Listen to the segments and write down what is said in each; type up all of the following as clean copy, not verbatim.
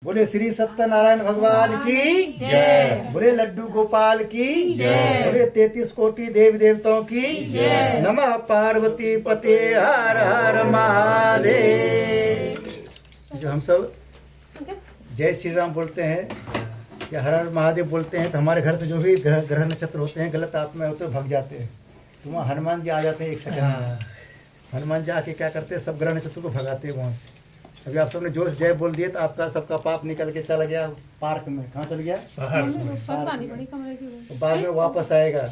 बोले श्री सत्यनारायण भगवान की जय। बोले लड्डू गोपाल की जय। बोले 33 कोटि देवी देवताओं की जय। नमः पार्वती पते हर हर महादेव। जो हम सब जय श्री राम बोलते हैं या हर हर महादेव बोलते हैं तो हमारे घर से जो भी ग्रह नक्षत्र होते हैं, गलत आत्मा होते हैं, भग जाते हैं। तो वहाँ हनुमान जी आ जाते हैं एक सेकंड। हनुमान जी आके क्या करते हैं, सब ग्रह नक्षत्रों को भगाते हैं वहाँ से। अभी आप सबने जोर से जय बोल दिए तो आपका सबका पाप निकल के चला गया पार्क में। कहाँ चल गया? तो बाद में वापस आएगा।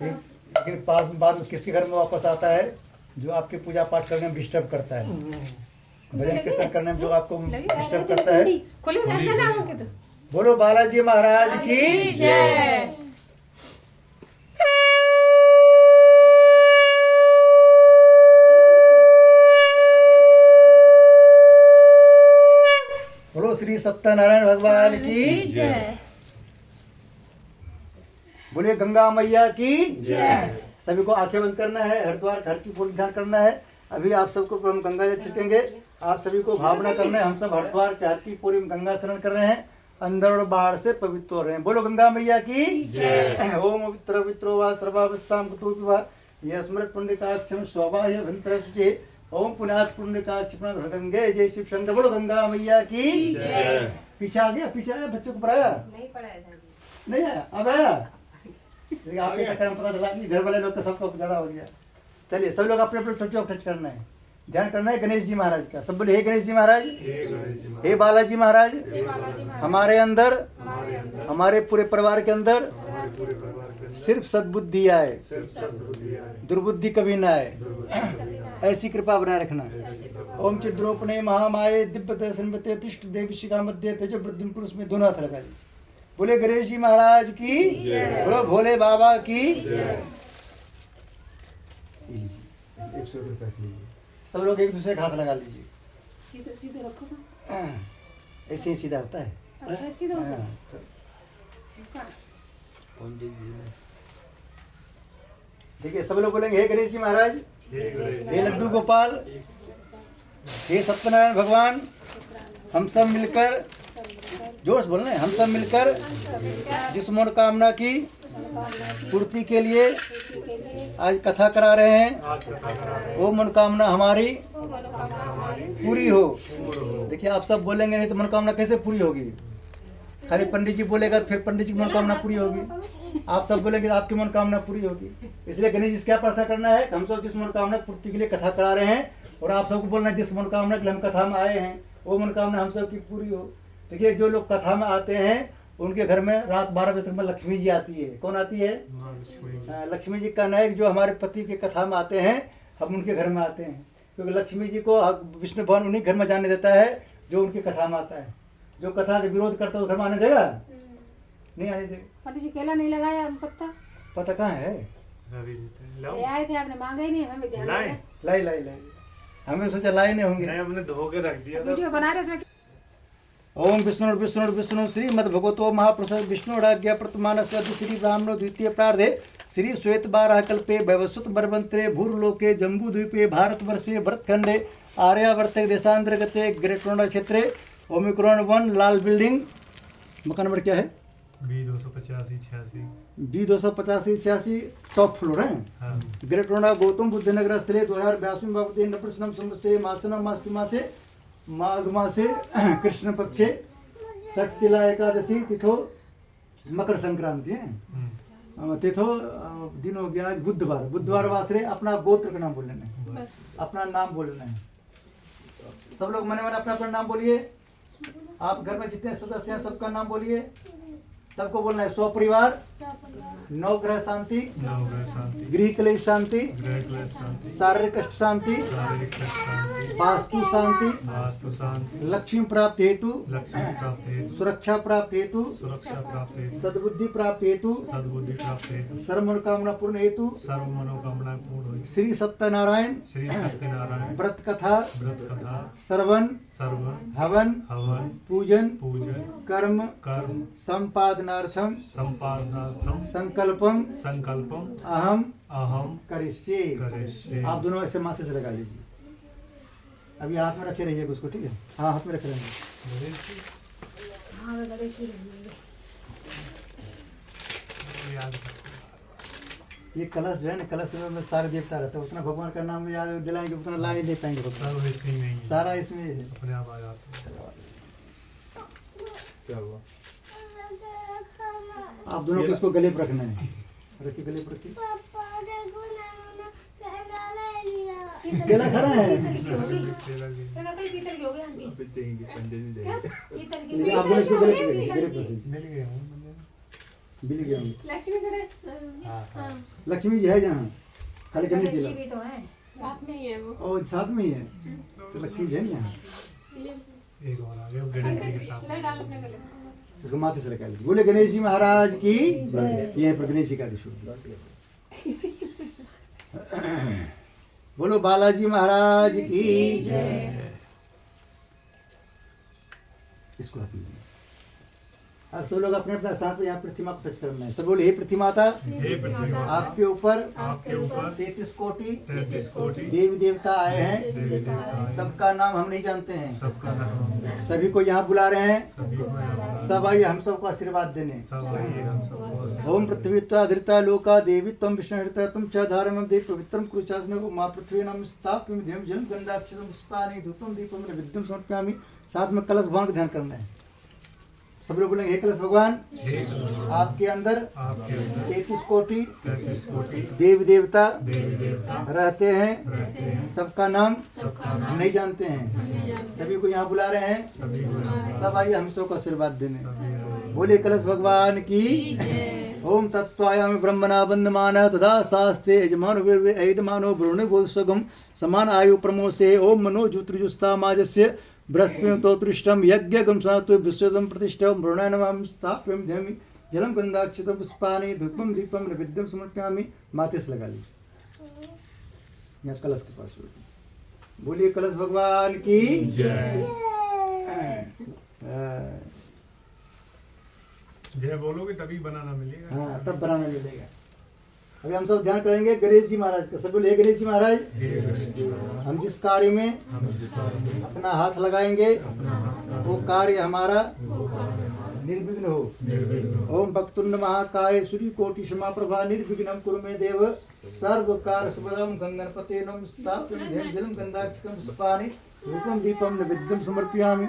लेकिन पास बाद में किसके घर में वापस आता है? जो आपके पूजा पाठ करने में डिस्टर्ब करता है, भजन कीर्तन करने में जो आपको डिस्टर्ब करता है। बोलो बालाजी महाराज की जय। बोलो श्री सत्यनारायण भगवान की जय। बोलिए गंगा मैया की जय। सभी को आंखें बंद करना है, हरिद्वार घर की पूरी ध्यान करना है। अभी आप सबको हम गंगा जल छिड़केंगे। आप सभी को भावना करना है हम सब हरिद्वार के हर की पूरी गंगा स्नान कर रहे हैं, अंदर और बाहर से पवित्र हो रहे हैं। बोलो गंगा मैया की जय। ओम पवित्र पवित्रो वा सर्वावस्थाम कुतुवा यह स्मृत पुण्यकाक्षम शोभा यह भंत्र सुचे ओम पुनाथ पुण्यकाक्ष गंगे जय शिव शंकर। बोलो गंगा मैया की जय। पीछे आ गया, पीछे आया, बच्चों को पढ़ाया नहीं आया, अब आया। आपके चक्कर में पता चला कि घर वाले लोग का सबको ज्यादा हो गया। चलिए सब लोग अपने अपने छोटे टच करना है, ध्यान करना है गणेश जी महाराज का। सब बोले हे गणेश जी महाराज, हे बालाजी महाराज, हमारे अंदर हमारे पूरे परिवार के अंदर सिर्फ सद्बुद्धि आए, दुर्बुद्धि कभी ना आए, ऐसी कृपा बनाए रखना। ओम चिद्रोपणे महामाये दिव्य दर्शन तिष्ठ देवी शिखा मध्य तेजो वृद्धि पुरुष में दोनों हाथ लगाइए। बोले गणेश जी महाराज की, बोलो भोले बाबा की। 100 रुपए लीजिए। सब लोग एक दूसरे का हाथ लगा लीजिए। सीधे सीधे रखो ना, ऐसे ही सीधा होता है। अच्छा सीधा होता है। देखिए सब लोग बोलेंगे हे गणेश जी महाराज, हे लड्डू गोपाल, हे सत्यनारायण भगवान, हम सब मिलकर, जोर से बोलना है, हम सब मिलकर जिस मनोकामना की पूर्ति के लिए आज कथा करा रहे हैं वो मनोकामना हमारी पूरी हो। देखिए आप सब बोलेंगे नहीं तो मनोकामना कैसे पूरी होगी? खाली पंडित जी बोलेगा तो फिर पंडित जी की मनोकामना पूरी होगी। आप सब बोलेंगे तो आपकी मनोकामना पूरी होगी। इसलिए गणेश जी से क्या प्रार्थना करना है? हम सब जिस मनोकामना पूर्ति के लिए कथा करा रहे हैं और आप सबको बोलना है जिस मनोकामना के लिए हम कथा में आए हैं वो मनोकामना हम सब की पूरी हो। देखिए जो लोग कथा में आते हैं उनके घर में रात 12 बजे तक में लक्ष्मी जी आती है। कौन आती है? लक्ष्मी जी का नायक जो हमारे पति के कथा में आते हैं हम उनके घर में आते हैं, क्योंकि लक्ष्मी जी को विष्णु भगवान उन्हीं घर में जाने देता है जो उनकी कथा में आता है। जो कथा का विरोध करता है उस घर में आने देगा? नहीं आने देगा। पंडित जी केला नहीं लगाया, पत्ता पता कहाँ है? आए थे आपने मांगा ही नहीं, हमें ध्यान लाई लाई लाई, हमें सोचा लाई नहीं होंगे, हमने धो के रख दिया। वीडियो बना रहे उसमें। ओम विष्णु विष्णु विष्णु श्रीमद भगवतो महाप्रसाद विष्णुराज्ञा प्रतमानस्य श्री ब्राह्मणो द्वितीय प्रार्धे श्री श्वेत बारह कल्पे वैवस्वत बर्वंतरे भूर्लोके जम्बूद्वीपे भारतवर्षे भरतखंडे आर्यावर्ते देशांतर्गते ग्रेटरोंडा क्षेत्रे ओमिक्रॉन 1 लाल बिल्डिंग, मकान नंबर क्या है? B285-86 टॉप फ्लोर है। ग्रेटरोंडा गौतम बुद्ध नगर स्थले 2082 बाबते नप्रसनम संवत्सरे मासनम मासे माघ मासे कृष्ण पक्षे षटतिला एकादशी तिथो मकर संक्रांति है। तिथो दिन हो गया आज बुधवार। बुधवार वासरे अपना गोत्र का नाम बोल लेना है, अपना नाम बोल लेना है। सब लोग मने मने अपना अपना नाम बोलिए। आप घर में जितने सदस्य हैं सबका नाम बोलिए। सबको बोलना है स्व परिवार, नवग्रह शांति, गृह क्लेश शांति, शारीरिक कष्ट शांति, वास्तु शांति, लक्ष्मी प्राप्त हेतु, सुरक्षा प्राप्त हेतु, सद्बुद्धि प्राप्त हेतु, सर्व मनोकामना पूर्ण हेतु श्री सत्यनारायण व्रत कथा श्रवण हवन पूजन कर्म संपादनार्थम संकल्पम अहम करिष्ये। आप दोनों ऐसे माथे से लगा लीजिए। अभी हाथ में रखे रहिए उसको, ठीक है? हाँ हाथ में रखे रहेंगे। हाँ मैं गणेश जी रहेंगे। ये कलश जो है ना, कलश में सारे देवता रहते हैं, उतना भगवान का नाम याद दिलाएंगे उतना ला ही दे पाएंगे भगवान, सारा इसमें है। अपने आप आ जाते हैं। क्या हुआ? आप दोनों को इसको गले पर रखना है, रखिए गले पर रखिए। केला खा रहा है, पीतल की होगी आंटी, पीतल की लेकिन आप दोनों इसको गले पर रखिए, गले पर रखिए। मिल गए हूँ मिल गया हूँ। लक्ष्मी गणेश। हाँ लक्ष्मी जी है जहाँ, खाली गणेश जी गणेश ला। जी भी तो है, साथ में ही है वो। और साथ में ही है तो लक्ष्मी जी है ना यहाँ। एक और आ गया गणेश जी के साथ। ले डाल अपने गले में। उसको माथे से लगा लीजिए। बोले गणेश जी महाराज की, ये है पर गणेश जी का विष्णु। बोलो बालाजी महाराज की जय। इसको हाथ में लीजिए। अब सब लोग अपने अपने स्थान पर यहाँ प्रतिमा को टच करना है। सब बोले हे पृथ्वी माता, हे पृथ्वी माता, आपके ऊपर आपके ऊपर 33 कोटि 33 कोटि देवी देवता आए हैं, देवी देवता हैं। सबका नाम हम नहीं जानते हैं, सबका नाम सभी को यहाँ बुला रहे हैं। सभी को यहाँ बुला। सब आइए हम सबको आशीर्वाद देने। सब आइए हम सबको। ओम पृथ्वी धृता लोका देवी तम विष्णु हृता तुम च धारम देव पवित्रम कुरुचासन माँ पृथ्वी नाम स्थाप्यम ध्यम जल गंधाक्षरम पुष्पानि धूपम दीपम विद्युम समर्पयामि। साथ में कलश भगवान का ध्यान करना है। सब लोग बोलेंगे हे कलश भगवान, हे कलश आपके अंदर आपके अंदर 33 कोटि 33 कोटि देवी देवता देवी देवता रहते हैं, रहते हैं। सबका नाम सबका हम नाम नहीं जानते हैं, सभी को यहाँ बुला रहे हैं। सभी को यहाँ सब आइए हम सबको आशीर्वाद देने। बुला। बोले कलश भगवान की। ओम तत्वायामि ब्रह्मणा बंधमान तदा शास्ते यजमान ऐडमानो ब्रुणे बोधसगम समान आयु प्रमोसे। ओम मनो जुत्रुजुस्ता माजस्य बृहस्पति तोतृष्टम यज्ञगम सनातु विश्वदम प्रतिष्ठम ब्रुणे नमाम स्थाप्यम ध्यमि जलम गंधाक्षितम पुष्पानि धूपम दीपम नैवेद्यम समर्पयामि। माथे से लगा लीजिए यहाँ कलश के पास छोड़ दीजिए। बोलिए कलश भगवान की जय। हाँ, जय बोलोगे तभी बनाना मिलेगा। हाँ तब बनाना मिलेगा। अभी हम सब ध्यान करेंगे गणेश जी महाराज का। सब बोले हे गणेश जी महाराज, हे गणेश जी महाराज, हम जिस कार्य में हम जिस कार्य में अपना हाथ लगाएंगे वो कार्य हमारा निर्विघ्न हो। निर्विघ्न हो। ओम भक्तुंड महाकाय सूर्य कोटि समाप्रभा निर्विघ्नं कुरु मे देव सर्व कार्य शुभदम गंगणपते नम स्थाप्यम ध्यम जलम गंधाक्षितम पुष्पानि धूपम दीपम नैवेद्यम समर्पयामि।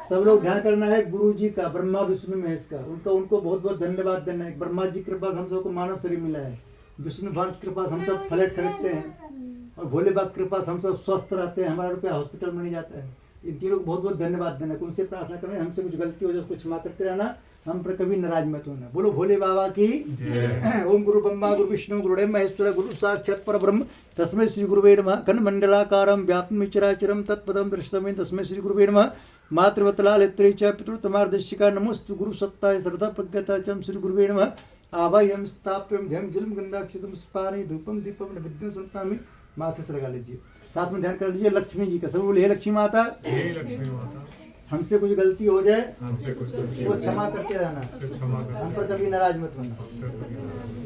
सब लोग ध्यान करना है गुरु जी का, ब्रह्मा विष्णु महेश का। उनको बहुत बहुत धन्यवाद देना है। ब्रह्मा जी की कृपा से हम सबको मानव शरीर मिला है, विष्णु भगवान की कृपा से हम सब फल खरीदते हैं, और भोले बाबा की कृपा से हम सब स्वस्थ रहते हैं, हमारा रुपया हॉस्पिटल में नहीं जाता है। इन तीनों को बहुत बहुत धन्यवाद देना है। उनसे प्रार्थना करना है हमसे कुछ गलती हो जाए उसको क्षमा करते रहना, हम पर कभी नाराज मत होना। बोलो भोले बाबा की जय। ओम गुरु ब्रह्मा गुरु विष्णु गुरुदेव महेश्वर गुरु साक्षात् परब्रह्म तस्मै श्री गुरुवे नमः। खंडमंडलाकारं व्याप्तं चराचरं तत्पदं दर्शितमेन तस्मै श्री गुरुवे नमः। मातृवत्लालित्री च पितृतमार्दशिका नमोस्तु गुरु सत्ताय श्रद्धा प्रज्ञता च श्री गुरुवे नमः। आवाह्यं स्थाप्यं ध्यं जलम गंधाक्षितम पुष्पानि धूपम दीपम नैवेद्यं समर्पयामि। माथे से लगा लीजिए। साथ में ध्यान कर लीजिए लक्ष्मी जी का। सब बोले हे लक्ष्मी माता, हे लक्ष्मी माता, हमसे कुछ गलती हो जाए हमसे कुछ गलती वो हो क्षमा करते रहना, जाए, क्षमा हम कर। पर कभी नाराज मत होना।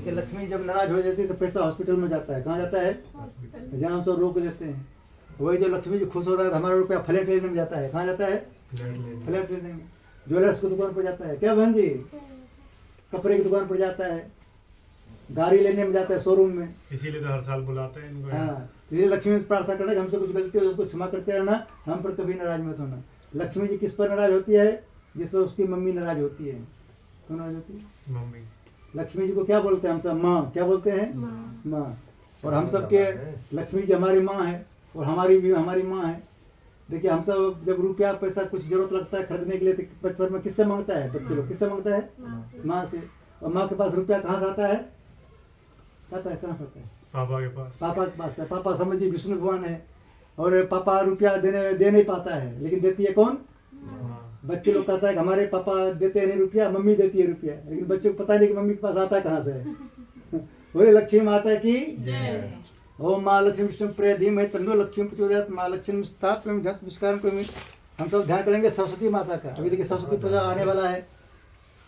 कि लक्ष्मी जब नाराज हो जाती है तो पैसा हॉस्पिटल में जाता है। कहाँ जाता है? जहाँ हम सब रोक देते हैं। वही जो लक्ष्मी जी खुश होता है तो हमारा रुपया फ्लैट लेने में जाता है। कहाँ जाता है? फ्लैट लेने में। ज्वेलर्स की दुकान पर जाता है। क्या बहन जी? कपड़े की दुकान पर जाता है, गाड़ी लेने में जाता है, शोरूम में। इसीलिए तो हर साल बुलाते हैं इनको। हाँ, इसलिए लक्ष्मी से प्रार्थना करना कि हमसे कुछ गलती हो उसको क्षमा करते रहना, हम पर कभी नाराज मत होना। लक्ष्मी जी किस पर नाराज होती है? जिस पर उसकी मम्मी नाराज होती है। कौन नाराज होती है? मम्मी। लक्ष्मी जी को क्या बोलते हैं हम सब? माँ। क्या बोलते हैं? माँ। और हम सब के लक्ष्मी जी हमारी माँ है और हमारी भी हमारी माँ है। देखिए हम सब जब रुपया पैसा कुछ जरूरत लगता है खरीदने के लिए तो बचपन में किससे मांगता है? बच्चे लोग किससे मांगता है? माँ से। और माँ के पास रुपया कहाँ से आता है? आता है कहाँ से आता है? पापा के पास। पापा के पास है। पापा समझिए विष्णु भगवान है और पापा रुपया दे नहीं पाता है, लेकिन देती है कौन? हाँ। बच्चे लोग कहता है कि हमारे पापा देते हैं नहीं रुपया, मम्मी देती है रुपया, लेकिन बच्चे को पता नहीं कि मम्मी के पास आता है कहाँ से। बोले लक्ष्मी माता की जय। ओम माँ लक्ष्मी विष्णु प्रिय धीमहि तन्नो लक्ष्मी प्रचोदयात् माँ लक्ष्मी स्थाप्यं ध्यान नमस्कारं करोमि। हम सब ध्यान करेंगे सरस्वती माता का। अभी देखिए सरस्वती पूजा आने वाला है।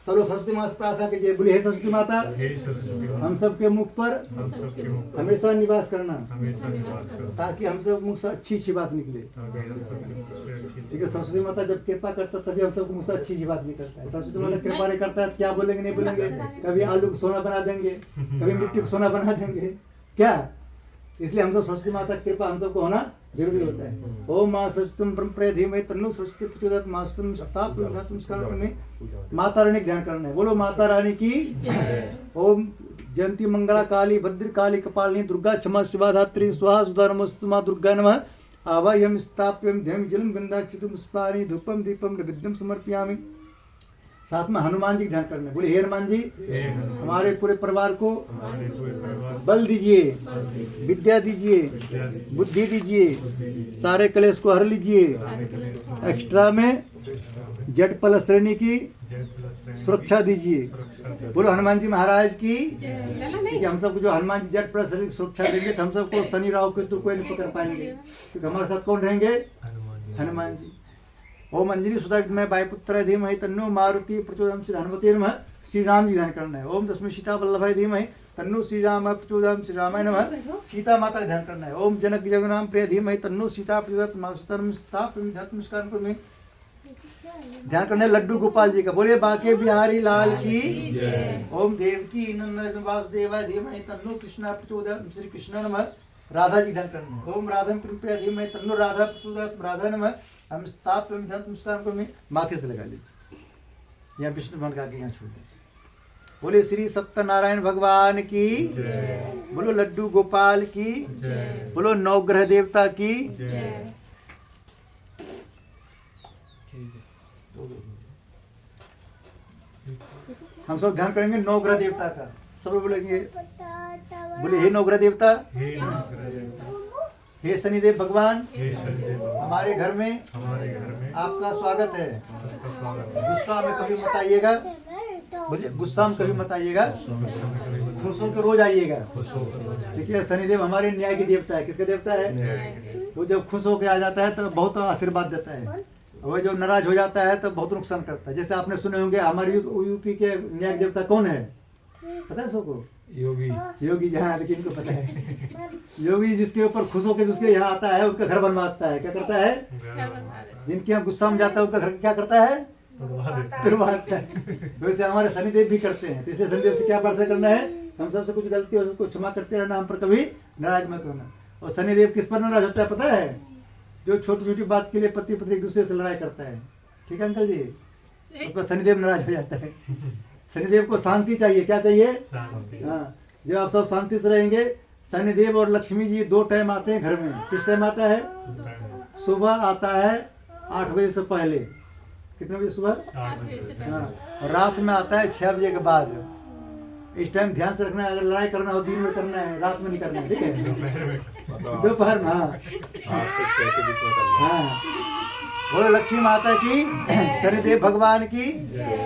चलो सरस्वती माता से प्रार्थना कीजिए, बोले हे सरस्वती माता, हे सरस्वती माता, हम सबके मुख पर हम सबके मुख पर हमेशा निवास करना, हमेशा निवास करो, ताकि हम सब मुख से अच्छी बात निकले। ताकि हम सबके मुख से अच्छी ठीक है, सरस्वती माता जब कृपा करता तभी हम सबको मुँह से अच्छी बात निकलता है। सरस्वती माता कृपा नहीं करता है तो क्या बोलेंगे, नहीं बोलेंगे, कभी आलू को सोना बना देंगे, कभी मिट्टी को सोना बना देंगे, क्या? इसलिए हम सब सरस्वती माता की कृपा हम सबको होना जरूरी होता है। ओम मां सरस्वती ब्रह्मणे धीमहि तन्नो सरस्वती प्रचोदयात् मास्तुम स्थापयं नमस्कार में माता रानी ध्यान करना है। बोलो माता रानी की ओम जयंती मंगला काली भद्र काली कपालिनी दुर्गा क्षमा शिवा धात्री स्वाहा सुधा नमस्तु मां दुर्गा नमः। आवाह्यम स्थाप्यम ध्यम जलम गंधाक्षितुम स्पानि धूपम दीपम नैवेद्यम समर्पयामि। साथ में हनुमान जी का ध्यान करना है। बोले हे हनुमान जी, हे हनुमान, हमारे पूरे परिवार को हमारे पूरे परिवार बल दीजिए, विद्या दीजिए, विद्या दीजिए, बुद्धि दीजिए, सारे कलेश को हर लीजिए। सारे कलेश एक्स्ट्रा में जेट प्लस श्रेणी की जय प्लस श्रेणी सुरक्षा दीजिए। सुरक्षा दीजिए। बोलो हनुमान जी महाराज की। चलो ठीक नहीं है, हम सबको जो हनुमान जी जेट प्लस श्रेणी की सुरक्षा देंगे तो हम सबको शनि राहु के तो कोई नहीं पकड़ पाएंगे, क्योंकि हमारे साथ कौन रहेंगे? हनुमान जी, हनुमान जी। ओम अंजनी सुधा में वायुपुत्र धीमहि तन्नो मारुति प्रचोदयात् श्री हनुमते नमः। श्री राम जी ध्यान करना है। ओम तस्मै सीता वल्लभाय धीमहि तन्नो श्री राम प्रचोदयात् श्री रामाय नमः। सीता माता का ध्यान करना है। ओम जनक जगनाम प्रिय धीमहि तन्नो सीता प्रचोदयात् मां सीता नमस्कार करो। ध्यान करना है लड्डू गोपाल जी का। बोले बाके बिहारी लाल की ओम देवकी नंदन वासुदेवाय धीमहि तन्नो कृष्णा प्रचोदयात् श्री कृष्ण नमः। राधा जी ध्यान करना है। ओम राधम कृपया धीमहि तन्नो राधा प्रचोदयात् राधा नमः। हम स्थाप नमस्कार को में माथे से लगा लीजिए, यहाँ विष्णु भगवान का आगे यहाँ छोड़ दीजिए। बोले श्री सत्यनारायण भगवान की, बोलो लड्डू गोपाल की, बोलो नवग्रह देवता की। हम सब ध्यान करेंगे नवग्रह देवता का। सब लोग बोलेंगे, बोले हे नवग्रह देवता, हे नवग्रह देवता, हे शनिदेव भगवान, हे शनिदेव भगवान, हमारे घर में हमारे घर में आपका स्वागत है। आपका स्वागत है। गुस्सा में कभी मत आइएगा, बोलिए गुस्सा में कभी मत आइएगा, खुश होकर रोज आइएगा। खुश होकर देखिए शनिदेव हमारे न्याय की देवता है। किसका देवता है? वो जब खुश होकर आ जाता है तो बहुत आशीर्वाद देता है, वो जब नाराज हो जाता है तो बहुत नुकसान करता है। जैसे आपने सुने होंगे हमारे यूपी के न्याय के देवता कौन है, पता है सबको? योगी, योगी जहाँ, लेकिन इनको पता है योगी जिसके ऊपर खुश होकर जिसके यहाँ आता है उसका घर बनवाता है। क्या करता है? जिनके यहाँ गुस्सा में जाता है उसका घर क्या करता है? तुरवाता है। वैसे हमारे शनिदेव भी करते हैं। तो इसलिए शनिदेव से क्या प्रार्थना करना है? हम सबसे कुछ गलती हो उसको क्षमा करते रहना, हम पर कभी नाराज मत होना। और शनिदेव किस पर नाराज होता है पता है? जो छोटी छोटी बात के लिए पति पत्नी एक दूसरे से लड़ाई करता है। ठीक है अंकल जी, उसका शनिदेव नाराज हो जाता है। शनिदेव को शांति चाहिए। क्या चाहिए? शांति। हाँ, जब आप सब शांति से रहेंगे, शनिदेव और लक्ष्मी जी दो टाइम आते हैं घर में। किस टाइम आता है? सुबह आता है 8 बजे से पहले। कितने बजे सुबह? 8 बजे। हाँ, और रात में आता है 6 बजे के बाद। इस टाइम ध्यान से रखना है। अगर लड़ाई करना हो दिन में करना है, रात में नहीं करना है। ठीक है, दोपहर में दोपहर में। हाँ हाँ, बोलो लक्ष्मी माता की, शनिदेव भगवान की।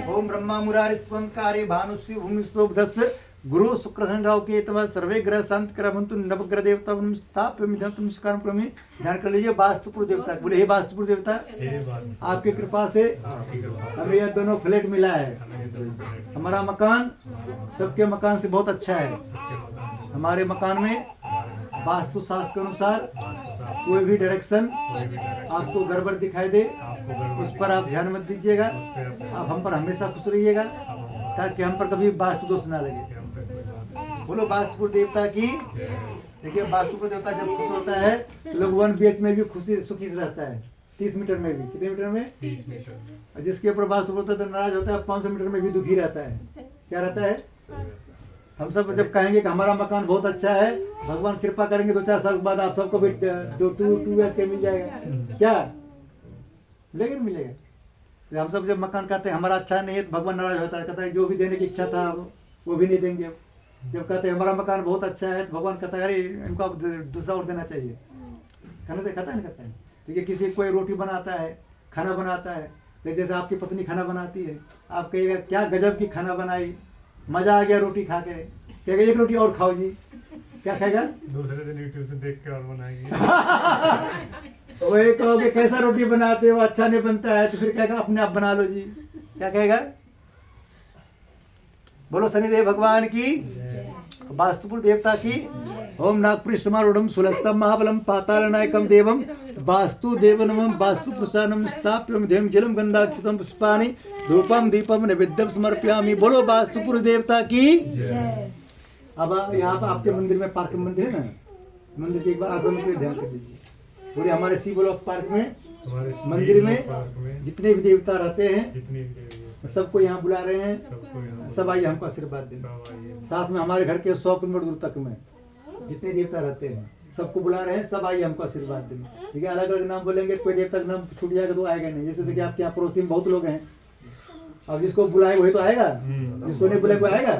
ओम ब्रह्मा मुरारी स्वंकारी भानुश्री भूमिस्तो बुधस्य गुरु शुक्र शनि राहु केतव सर्वे ग्रह शांत करवन्तु नवग्रह देवता नमस्कार करोमि। ध्यान कर लीजिए वास्तुपुर देवता। बोले हे वास्तुपुर देवता, हे वास्तु, आपकी कृपा से आपकी कृपा से हमें यह दोनों फ्लैट मिला है। हमें ये दोनों फ्लैट हमारा मकान सबके मकान से बहुत अच्छा है। हमारे मकान में वास्तु शास्त्र के अनुसार कोई भी डायरेक्शन आपको गड़बड़ दिखाई दे उस पर आप ध्यान मत दीजिएगा। आप हम पर हमेशा खुश रहिएगा ताकि हम पर कभी वास्तु दोष ना लगे। बोलो वास्तुपुर देवता की। देखिए वास्तुपुर देवता जब खुश होता है तो लोग 1 BH में भी खुशी सुखी से रहता है। 30 मीटर में भी, कितने मीटर में? 30 मीटर। और जिसके ऊपर वास्तुपुर देवता नाराज होता है 500 मीटर में भी दुखी रहता है। क्या रहता है? हम सब जब कहेंगे कि हमारा मकान बहुत अच्छा है, भगवान कृपा करेंगे 2-4 साल के बाद आप सबको भी 2 BH मिल जाएगा। क्या मिलेगा? नहीं मिलेगा। तो हम सब जब मकान कहते हैं हमारा अच्छा नहीं है तो भगवान नाराज होता है, कहता है जो भी देने की इच्छा था वो भी नहीं देंगे। जब कहते हैं हमारा मकान बहुत अच्छा है तो भगवान कहता है अरे इनको अब दूसरा और देना चाहिए। कहना से कहता है, नहीं कहता है। ठीक है, किसी कोई रोटी बनाता है, खाना बनाता है, तो जैसे आपकी पत्नी खाना बनाती है, आप कहिएगा क्या गजब की खाना बनाई, मजा आ गया रोटी खा के। कहेगा 1 रोटी और खाओ जी। क्या खाएगा? दूसरे दिन यूट्यूब से देख के और बनाएंगे। वही कहोगे कैसा रोटी बनाते हो, अच्छा नहीं बनता है, तो फिर कहेगा अपने आप बना लो जी। क्या कहेगा? बोलो शनिदेव भगवान की, वास्तुपुर देवता की। ओम नागपुरी समारूढ़ सुलस्तम महाबलम पाताल नायकम देवम वास्तु देवनम वास्तु प्रसानम स्थाप्यम देवम जलम गंधाक्षतम पुष्पाणि धूपम दीपम नैवेद्यम समर्पयामि। बोलो वास्तुपुर देवता की। अब यहाँ पर आपके मंदिर में पार्क मंदिर है ना, मंदिर के एक बार आगमन के ध्यान कर दीजिए। पूरे हमारे सी ब्लॉक पार्क में मंदिर में जितने भी देवता रहते हैं, जितनी भी देवी है, सबको यहाँ बुला रहे हैं। सबको यहाँ सब आइए हमको आशीर्वाद दें। सब आइए। साथ में हमारे घर के 100 किलोमीटर दूर तक में जितने देवता रहते हैं सबको बुला रहे हैं। सब आइए हमको आशीर्वाद दें। ठीक है, अलग अलग नाम बोलेंगे, कोई देवता का नाम छूट जाएगा तो आएगा नहीं। जैसे देखिए आपके यहाँ पड़ोसी में बहुत लोग हैं, अब जिसको बुलाए वही तो आएगा, जिसको नहीं बुलाए कोई आएगा।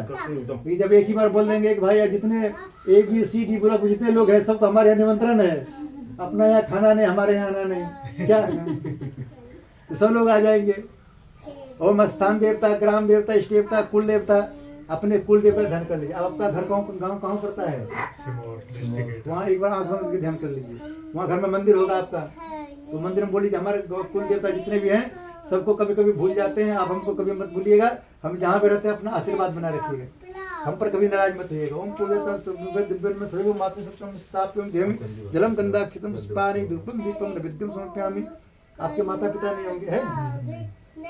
ये जब एक ही बार बोल देंगे कि भाई यार जितने ABCD ब्लॉक जितने लोग हैं सबको हमारे यहाँ निमंत्रण है, अपना यहाँ खाना नहीं, हमारे यहाँ आना नहीं, क्या तो सब लोग आ जाएंगे। ओम स्थान देवता, ग्राम देवता, इष्ट देवता, कुल देवता, अपने कुल देवता ध्यान कर लीजिए। अब आपका घर गाँव कहाँ पड़ता है, सिमोर डिस्ट्रिक्ट। वहाँ एक बार आंख बंद करके ध्यान कर लीजिए। वहाँ घर में मंदिर होगा आपका, तो मंदिर में बोलिए हमारे कुल देवता जितने भी हैं सबको कभी कभी भूल जाते हैं, आप हमको कभी मत भूलिएगा। हम जहाँ पे रहते हैं अपना आशीर्वाद बना रखिएगा, हम पर कभी नाराज मत होइएगा। ओम कुलदेवता दिव्यं में सर्व मातृ सत्यम स्थाप्यं देवं जलम गंधाक्षतम पुष्पाणि धूपम दीपम नैवेद्यम समर्पयामि। आपके माता पिता नहीं होंगे, है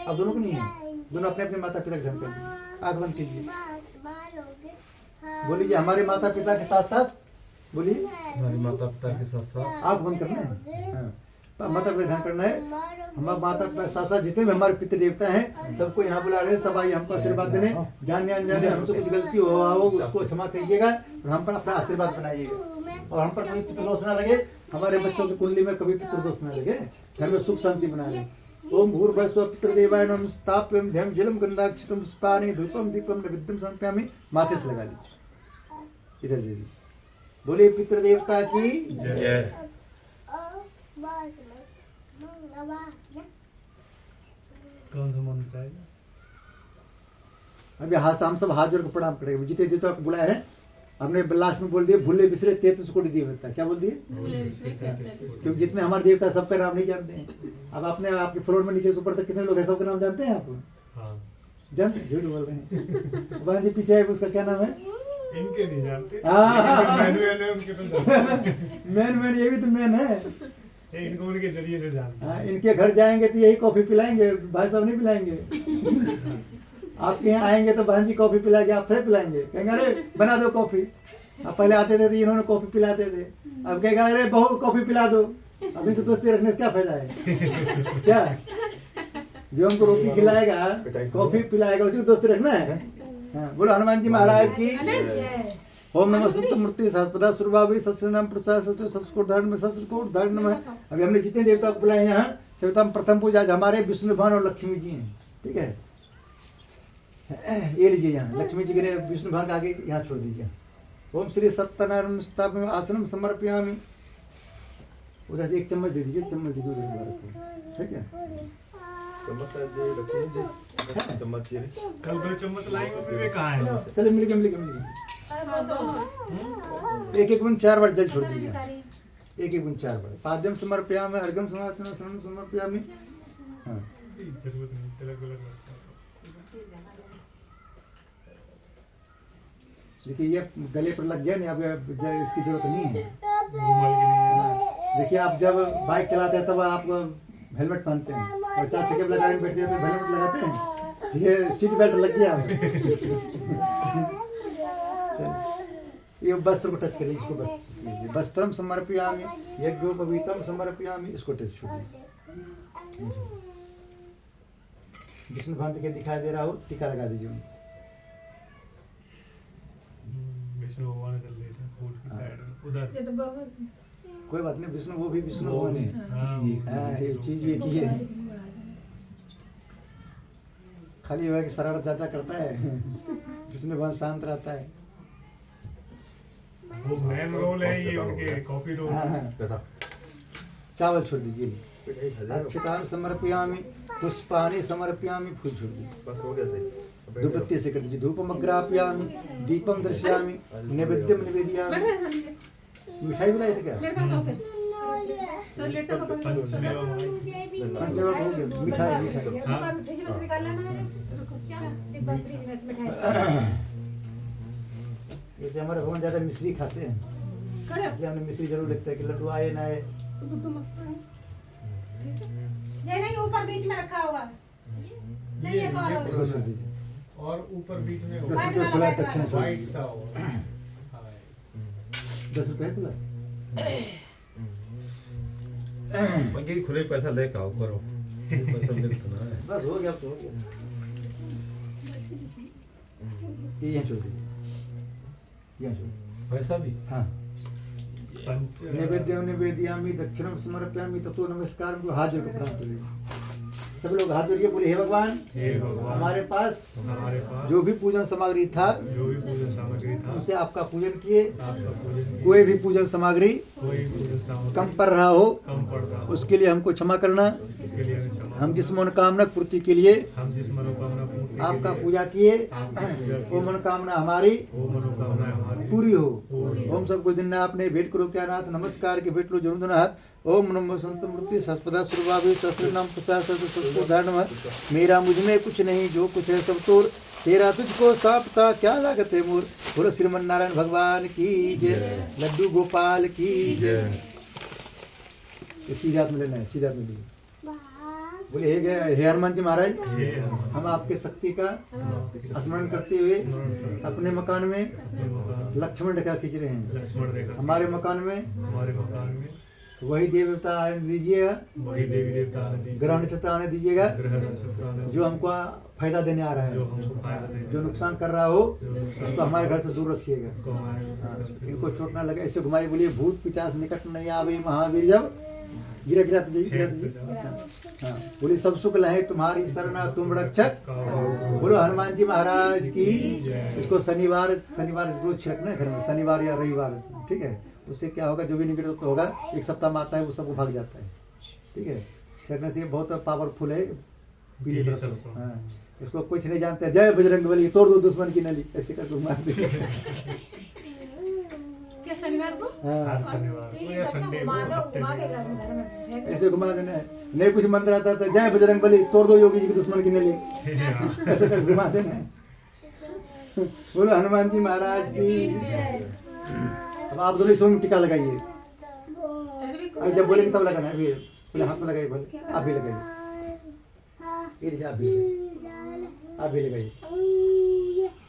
अब दोनों को नहीं है, दोनों अपने अपने माता पिता का ध्यान कर लीजिए। आंख बंद कीजिए, बोलिए हमारे माता पिता के साथ साथ, बोलिए हमारे माता पिता के साथ साथ आंख बंद करना है। हाँ, माता पिता ध्यान करना है। हमारे माता पिता के साथ साथ जितने भी हमारे पितृ देवता हैं सबको यहाँ बुला रहे हैं। सब आइए हमको आशीर्वाद देने। जाने अनजाने हमसे कुछ गलती हो उसको क्षमा कीजिएगा और हम पर अपना आशीर्वाद बनाइएगा। और हम पर कभी पितृदोष ना लगे, हमारे बच्चों की कुंडली में कभी पितृदोष ना लगे, घर में सुख शांति बनाए। ओम भूर्भुवस्सुः पितृदेवाय नमः स्थाप्यं ध्यं जलम गंधाक्षतम पुष्पाणि धूपम दीपम नैवेद्यम समर्पयामि। माथे से लगा लीजिए, इधर दे दीजिए। बोलिए पितृदेवता की जय। कौन सा मंत्र है? अभी हाथ हम सब हाथ जोड़ के प्रणाम करेंगे। जितने देवता को बुलाया है हमने लास्ट में बोल दिए भूले बिसरे 33 कोटि देवता। क्या बोल दिए? क्योंकि जितने हमारे देवता सबका नाम नहीं जानते हैं। अब आपने आपके फ्लोर में नीचे से ऊपर तक कितने लोग हैं, सबका नाम जानते हैं आप? हाँ। जानते? झूठ बोल रहे हैं। वहाँ जी पीछे है उसका क्या नाम है? इनके नहीं जानते। मैन उनके तो जानते। ये भी तो मैन है। इनको उनके जरिए से जानते। हाँ, इनके घर जाएंगे तो यही कॉफी पिलाएंगे, भाई साहब नहीं पिलाएंगे। आपके यहाँ आएंगे तो बहन जी कॉफी पिला के आप फिर पिलाएंगे, कहेंगे अरे बना दो कॉफी। अब पहले आते थे तो इन्होंने कॉफी पिलाते थे, अब कहेगा अरे बहू कॉफी पिला दो। अब इनसे दोस्ती रखने से क्या फायदा है? क्या जो हमको रोटी खिलाएगा कॉफी पिलाएगा उसी को दोस्ती रखना है। हाँ, बोलो हनुमान जी महाराज की। ओम नमः सुत मूर्ति सहस्पदा सुरभावी सस्रनाम प्रसाद सत्व सस्कोट में सस्कोट धारण नमः। अभी हमने जितने देवता को बुलाए यहाँ सवितम प्रथम पूजा आज हमारे विष्णु भगवान और लक्ष्मी जी हैं। ठीक है, ये लीजिए यहाँ लक्ष्मी जी के विष्णु भगवान के आगे यहाँ छोड़ दीजिए। ओम श्री सत्यनारायण स्थापन आसनम समर्पयामि। उधर से एक चम्मच दे दीजिए, चम्मच दीजिए उधर। ठीक है, कल 2 चम्मच लाएंगे फिर वे कहाँ है? चलो मिल गए। एक एक बूंद 4 बार जल छोड़ दीजिए, एक एक बूंद 4 बार। पाद्यम समर्पयामि अर्घम समर्पयामि। हाँ, जरूरत नहीं, तिलक विलक लगता है। देखिए ये गले पर लग गया नहीं, अब इसकी जरूरत नहीं है। रुमाल की नहीं है। देखिए आप जब बाइक चलाते हैं तब आप हेलमेट पहनते हैं और 4 चक्के वाली गाड़ी में बैठते हैं तो हेलमेट लगाते हैं। ये सीट बेल्ट लग गया। ये वस्त्र को टच करिए, इसको वस्त्र वस्त्रम समर्पयामि यज्ञोपवीतम समर्पयामि। इसको टच छोड़िए। विष्णु भगवान के दिखाई दे रहा हो टीका लगा दीजिए। विष्णु भगवान चल रहे थे फूल की साइड में उधर। ये तो बहुत कोई बात नहीं, विष्णु वो भी विष्णु भगवान है। हाँ, ये चीज ये की है, खाली वह शरारत ज्यादा करता है। विष्णु भगवान शांत रहता है। वो मेन रोल है ये उनके, कॉपी रोल। हाँ, चावल छोड़ दीजिए। अक्षतान समर्पयामि पुष्पाणि समर्पयामि। फूल छोड़ दीजिए। धूपत्ती से कर दीजिए। धूपम अग्रापयामि दीपम दर्शयामि नैवेद्यम निवेदयामि। मिठाई भी लाए थे क्या? मेरे पास ऑफर तो लेटर को पंचमेवा पंचमेवा हो गया। मिठाई मिठाई बस निकाल लेना है। रुको क्या डिब्बा फ्रिज में से मिठाई जैसे हमारे भगवान ज्यादा मिश्री खाते हैं, इसलिए हमने मिश्री जरूर लिखते हैं कि लड्डू आए ना आए। ये नहीं ऊपर बीच में रखा होगा, नहीं ये कौन इसको होगा? छोड़ दीजिए। और ऊपर बीच में 10 रुपये खुला दक्षिण छोड़ व्हाइट दीजिए। सा होगा। 10 रुपये खुला। मंगे खुले पैसा लेके आओ करो, पैसा मिलता है। बस हो गया, अब तो हो गया। ये यहाँ छोड़ दीजिए, यहाँ छोड़ दीजिए। पैसा भी हाँ, नैवेद्यम निवेदयामि दक्षिणम समर्पयामि ततो नमस्कार। हाथ जोड़ के प्रणाम करिए। सब लोग हाथ जोड़िए, बोले हे भगवान, हे भगवान, हमारे पास हमारे पास जो भी पूजन सामग्री था जो भी पूजन सामग्री था उसे आपका पूजन किए। आपका पूजन किया। कोई भी पूजन सामग्री कोई पूजन सामग्री कम पड़ रहा हो कम पड़ रहा हो, उसके लिए हमको क्षमा करना। उसके लिए हमें क्षमा हम जिस मनोकामना की पूर्ति के लिए हम जिस मनोकामना पूर्ति के आपका लिए पूजा किए आपकी पूजा की, वो मनोकामना हमारी वो मनोकामना हमारी पूरी हो। पूरी हो। ओम सबको दिन आपने भेंट करो क्या नाथ, नमस्कार के भेंट लो जरूर नाथ। ओम नमो संत मूर्ति सस्पदा सुरभावी सहस्र नाम प्रसाद। मेरा मुझ में कुछ नहीं, जो कुछ है सब तोर, तेरा तुझको सापता क्या लागत है मोर। बोलो श्रीमन नारायण भगवान की जय, लड्डू गोपाल की जय। सीधे हाथ में लेना है, सीधे हाथ में लीजिए। बोले हे हनुमान जी महाराज, ये हम आपके शक्ति का स्मरण करते हुए अपने मकान में लक्ष्मण रेखा खींच रहे हैं। लक्ष्मण रेखा हमारे मकान में हमारे मकान में वही देवता आने दीजिएगा, वही देवी देवता आने दीजिए, ग्रह नक्षत्र आने दीजिएगा ग्रह नक्षत्र आने जो हमको फायदा देने आ रहा जो है। हमको फायदा देने, जो नुकसान कर रहा हो जो नुकसान उसको हमारे घर से दूर रखिएगा। उसको हमारे हाँ, घर से इनको चोट ना लगे, ऐसे घुमाई। बोलिए भूत पिचास निकट नहीं आवे महावीर जब। गिरा गिरा दीजिए, गिरा दीजिए। हाँ, बोलिए सब सुख लहे तुम्हारी शरणा तुम रक्षक। बोलो हनुमान जी महाराज की। इसको शनिवार रोज छिड़कना है घर में, शनिवार या रविवार, ठीक है। उससे क्या होगा, जो भी निगेटिव होगा एक सप्ताह में आता है वो सब भाग जाता है, ठीक है। छिड़कने से ये बहुत पावरफुल है। पीली सरसों। हाँ, इसको कुछ नहीं जानते। जय बजरंगबली, तोड़ दो दुश्मन की नली, ऐसे कर दो मार दे। क्या शनिवार को? हाँ, हर शनिवार को पीली या सरसों संडे घुमा को दो, हफ्ते घुमा के में। घर में फेंक दो। ऐसे घुमा देना है। नहीं कुछ मंत्र आता तो जय बजरंगबली, तोड़ दो योगी जी की दुश्मन की नली, ऐसे कर घुमा देना है। बोलो हनुमान जी महाराज की। अब आप दोनों सोम टीका लगाइए। अब जब बोलेंगे तब लगाना है। अभी बोले हाथ में लगाइए, बोले आप भी लगाइए। ये लीजिए, आप भी लगाइए,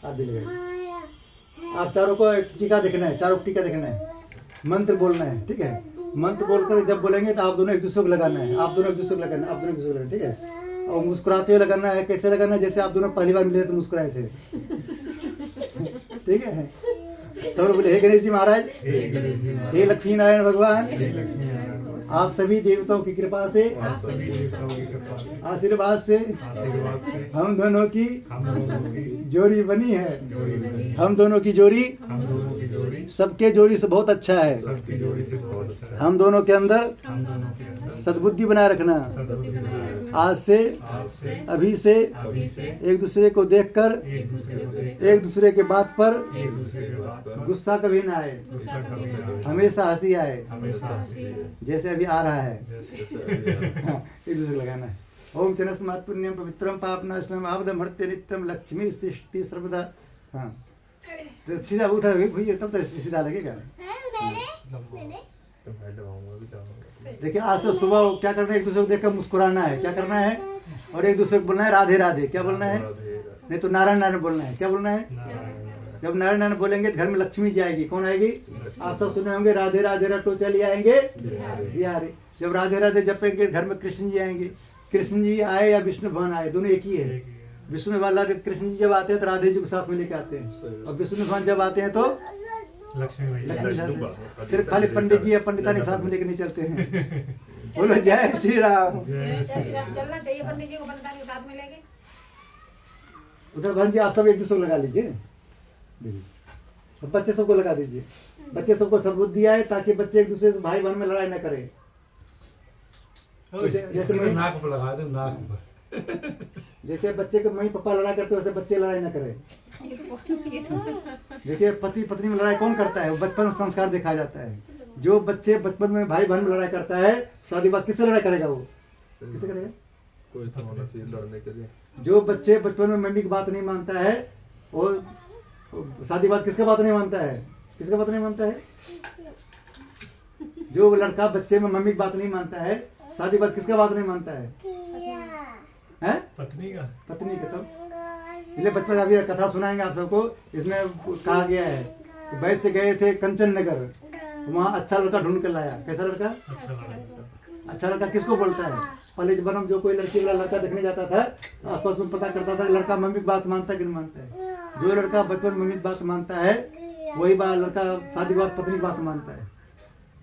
आप भी लगाइए। आप चारों को टीका देखना है, चारों को टीका देखना है, मंत्र बोलना है, ठीक है। मंत्र बोलकर जब बोलेंगे तो आप दोनों एक दूसरे को लगाना है, आप दोनों एक दूसरे को लगाना है, आप दोनों एक दूसरे को लगाना है, ठीक है। और मुस्कुराते हुए लगाना है। कैसे लगाना है, जैसे आप दोनों पहली बार मिले तो मुस्कुराए थे, ठीक है। सब लोग बोले हे गणेश जी महाराज, हे लक्ष्मी नारायण भगवान, आप सभी देवताओं की कृपा से, आप सभी देवताओं की कृपा से, आशीर्वाद से आशीर्वाद से हम दोनों की हम दोनों की जोड़ी बनी है। जोड़ी बनी। हम दोनों की जोड़ी हम दोनों की जोड़ी सबके जोड़ी से बहुत अच्छा है। सबकी जोड़ी से बहुत अच्छा है। हम दोनों के अंदर हम दोनों के अंदर सद्बुद्धि बनाए रखना। सद्बुद्धि बनाए रखना। आज से आज से अभी से अभी से एक दूसरे को देखकर, एक दूसरे को देख, एक दूसरे के बात पर एक दूसरे के बात पर गुस्सा कभी ना आए, गुस्सा कभी ना आए, हमेशा हंसी आए, हमेशा हंसी आए। जैसे अभी आ रहा है। जैसे हाँ, एक दूसरे को लगाना है। ओम चनस्मात् पुण्यम पवित्रम पापनाशनम आपदम हरते नित्यम लक्ष्मी स्थिष्टि सर्वदा। हाँ, तो सीधा उधर भैया तब तक सीधा लगेगा। देखिए आज से सुबह क्या करना है, एक दूसरे को देखकर मुस्कुराना है। क्या करना है, और एक दूसरे को बोलना है राधे राधे। क्या बोलना है, नहीं तो नारायण नारायण बोलना है। क्या बोलना है, जब नारायण नारायण बोलेंगे तो घर में लक्ष्मी जी आएगी। कौन आएगी, आप सब सुने होंगे, राधे राधे रटो चली आएंगे बिहारी। जब राधे राधे जपेंगे घर में कृष्ण जी आएंगे। कृष्ण जी आए या विष्णु भगवान आए, दोनों एक ही है। विष्णु वाला कृष्ण जी जब आते हैं तो राधे जी को साथ में लेके आते हैं, और विष्णु भगवान जब आते हैं तो लक्ष्मी मैया लक्ष्मी। सिर्फ खाली पंडित जी या पंडितानी के साथ में लेके नहीं चलते हैं। बोलो जय श्री राम। जय जय श्री राम। चलना चाहिए पंडित जी को, पंडितानी को साथ में लेके। उधर बहन जी आप सब एक दूसरे को लगा लीजिए, बच्चे सबको लगा दीजिए। बच्चे सबको सद्बुद्धि आए ताकि बच्चे एक दूसरे से भाई बहन में लड़ाई न करें। जैसे मैं नाक पर लगा दो, नाक पर। जैसे बच्चे के मम्मी पापा लड़ाई करते वैसे बच्चे लड़ाई न करें। देखिए पति पत्नी में लड़ाई कौन करता है, बचपन संस्कार देखा जाता है। जो बच्चे बचपन में भाई बहन में लड़ाई करता है, शादी बाद किससे लड़ाई करेगा, वो किससे करेगा, कोई तो होना चाहिए लड़ने के लिए। जो बच्चे बचपन में मम्मी की बात नहीं मानता है और शादी बाद किसका बात नहीं मानता है? किसका बात नहीं मानता है? जो लड़का बच्चे में मम्मी की बात नहीं मानता है, शादी बाद किसका बात नहीं मानता है? हैं? पत्नी का। पत्नी का। तब इसलिए बचपन अभी कथा सुनाएंगे आप सबको। इसमें कहा गया है वैसे से गए थे कंचन नगर, वहाँ अच्छा लड़का ढूंढ कर लाया। कैसा लड़का? अच्छा लड़का। अच्छा लड़का किसको बोलता है? पहले जब हम जो कोई लड़की वाला लड़का देखने जाता था, आसपास में पता करता था लड़का मम्मी की बात मानता है कि नहीं मानता है। जो लड़का बचपन मम्मी की बात मानता है, वही बात लड़का शादी के बाद पत्नी की बात मानता है।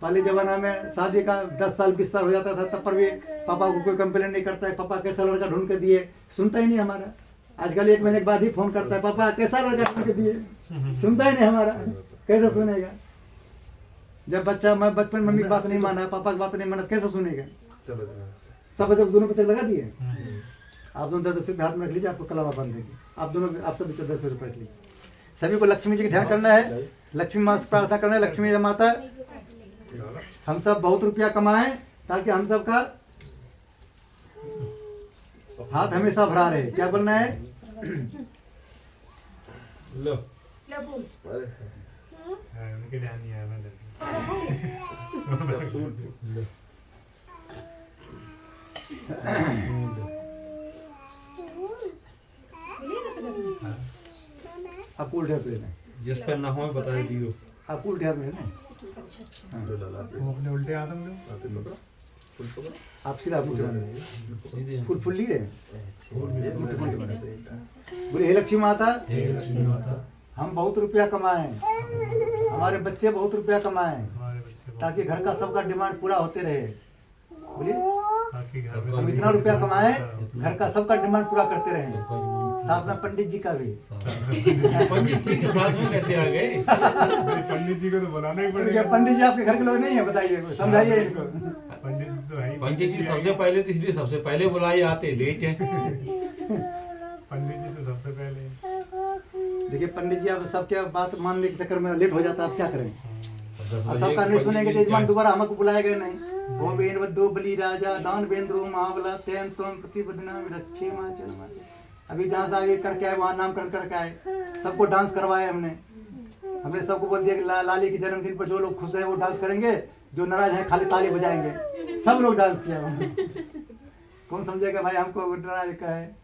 पहले जमाना में शादी का 10 साल 20 साल हो जाता था, तब पर भी पापा को कोई कंप्लेन नहीं करता है, पापा कैसा लड़का ढूंढ के दिए, सुनता ही नहीं हमारा। आजकल 1 महीने के बाद ही फोन करता है, पापा कैसा लड़का ढूंढ के दिए, सुनता ही नहीं हमारा। कैसे सुनेगा? जब बच्चा मैं बचपन मम्मी की बात नहीं माना, पापा की बात नहीं माना, कैसे सुनेगा? सब जब दोनों बच्चे लगा दिए। आप दोनों 10 रुपये हाथ में रख लीजिए, आपको कलावा बांध देगी। आप दोनों आप सब 10 रुपये रख लीजिए। सभी को लक्ष्मी जी का ध्यान करना है, लक्ष्मी माँ से प्रार्थना करना है। लक्ष्मी माता हम सब बहुत रुपया कमाएं ताकि हम सब का हाथ हमेशा भरा रहे। क्या बोलना है? लो उनके ध्यान नहीं आया मैं अकुल ढेर पे जिस पर ना हो बता दियो। अकुल ढेर में है ना। वो अपने उल्टे आदम लो। आप सीधा अकुल ढेर में फुल फुल लिए बोले हे लक्ष्मी माता, हम बहुत रुपया कमाएं, हमारे बच्चे बहुत रुपया कमाएं, ताकि घर का सबका डिमांड पूरा होते रहे। बोलिए हम इतना रुपया कमाएं, घर का सबका डिमांड पूरा करते रहें, साथ में पंडित जी का भी। पंडित जी के साथ में कैसे आ गए? पंडित जी को तो बुलाना ही पड़ेगा। पंडित जी आपके घर के लोग नहीं है? बताइए, समझाइए इनको। पंडित जी तो है ही। पंडित जी सबसे पहले तो इसलिए सबसे पहले बुलाए आते लेट है। पंडित जी तो सबसे पहले। देखिए पंडित जी आप सबके बात मानने के चक्कर में लेट हो जाता है, आप क्या करें? अब सबका नहीं सुनेंगे तो यजमान दोबारा हमको बुलाएगा नहीं। ओ बेन वद्दो बलि राजा दान बेंद्रो महाबला तेन तुम प्रतिबद्धना रक्षे माचल माचल। अभी जहाँ से आगे करके आए वहाँ नामकरण करके आए, सबको डांस करवाए हमने सबको बोल दिया कि लाली के जन्मदिन पर जो लोग खुश है वो डांस करेंगे, जो नाराज है खाली ताली बजाएंगे। सब लोग डांस किया। कौन समझेगा भाई हमको नाराज का है?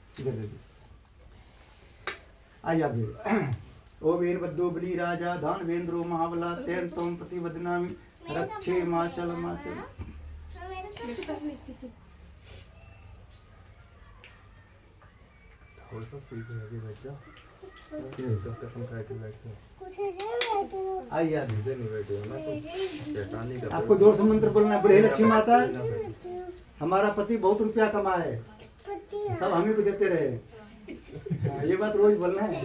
आइए अभी ओ वीर बद्दो बलि राजा दान वेंद्रो महाबला तेन तुम प्रतिबद्धना रक्षे माचल माचल। आइए आपको जोर से मंत्र बोलना है। बोले लक्ष्मी माता, हमारा पति बहुत रुपया कमाए, सब हम ही को देते रहे। ये बात रोज बोलना है।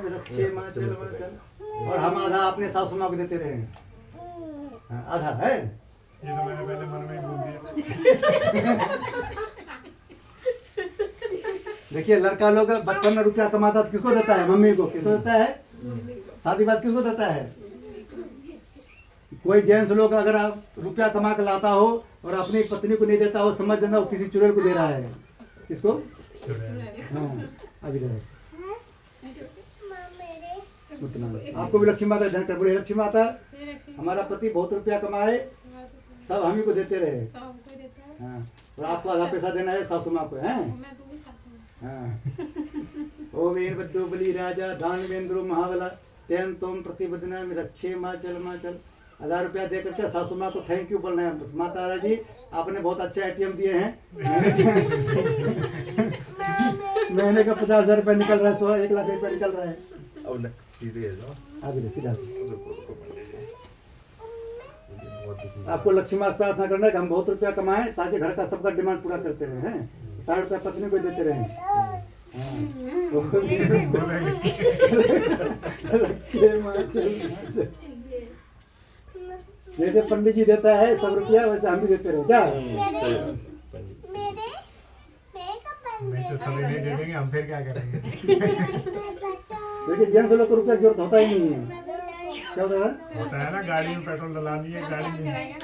रक्षे माचल माचल। और हम आधा अपने सासू माँ को देते रहे। आधा है। ये तो मैंने पहले मन में ही बोल दिया। देखिए लड़का लोग बचपन में रुपया कमाता तो किसको देता है? मम्मी को। किसको देता है? शादी बाद किसको देता है? कोई जेंट्स लोग अगर आप रुपया कमा कर लाता हो और अपनी पत्नी को नहीं देता हो, समझ देना वो किसी चुड़ैल को दे रहा है। किसको? हाँ, अभी उतना। आपको भी लक्ष्मी माता ध्यान कर। बोले लक्ष्मी माता, हमारा पति बहुत रुपया कमाए, सब हम ही को देते रहे। हाँ, और आपको आधा पैसा देना है सासू माँ को है। हाँ। ओ वीर बद्दो बलि राजा दान वेंद्रो महाबला तेन तुम प्रतिबद्धना रक्षे माचल माचल। 1000 रुपया दे करके सासू माँ को थैंक यू बोलना है। माता राजी आपने बहुत अच्छे ATM दिए हैं। महीने का 50,000 रुपया निकल रहा है, 1 लाख रुपया निकल रहा है। आगे सीधा आपको लक्ष्मी माँ से प्रार्थना करना है कि हम बहुत रुपया कमाएं ताकि घर का सबका डिमांड पूरा करते रहे हैं। 60 रुपया पत्नी को देते रहे। जैसे पंडित जी देता है 100 रुपया, वैसे हम भी देते रहे। क्या नहीं तो सभी नहीं दे देंगे, हम फिर क्या करेंगे? देखिए जेंट्स लोग को रुपया की जरूरत होता ही नहीं है। क्या होता है? होता है ना, गाड़ी में पेट्रोल डलानी है, गाड़ी में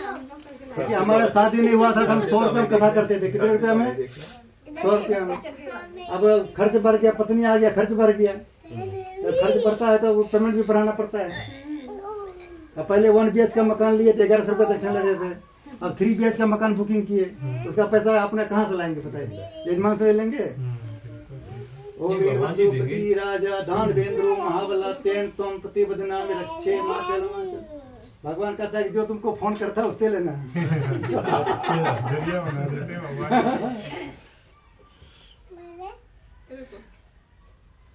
कि हमारा शादी नहीं हुआ था तो हम 100 रुपये में कथा करते थे। कितने रुपया में? 100 रुपया में। अब खर्च बढ़ गया, पत्नी आ गया, खर्च बढ़ गया। जब खर्च बढ़ता है तो वो पेमेंट भी बढ़ाना पड़ता है। अब पहले 1 BH का मकान लिए थे, 1100 रुपये दक्षिण लगे थे। अब 3 BH का मकान बुकिंग किए, उसका पैसा अपने कहाँ से लाएंगे बताइए? यजमान से ले लेंगे? ओ वीरभद्र राजा दान वेंद्रो महाबला तेन तुम प्रति बदनाम रक्षे माचल माचल। भगवान कहता है कि जो तुमको फोन करता है उससे लेना। जरिया बना देते हैं भगवान।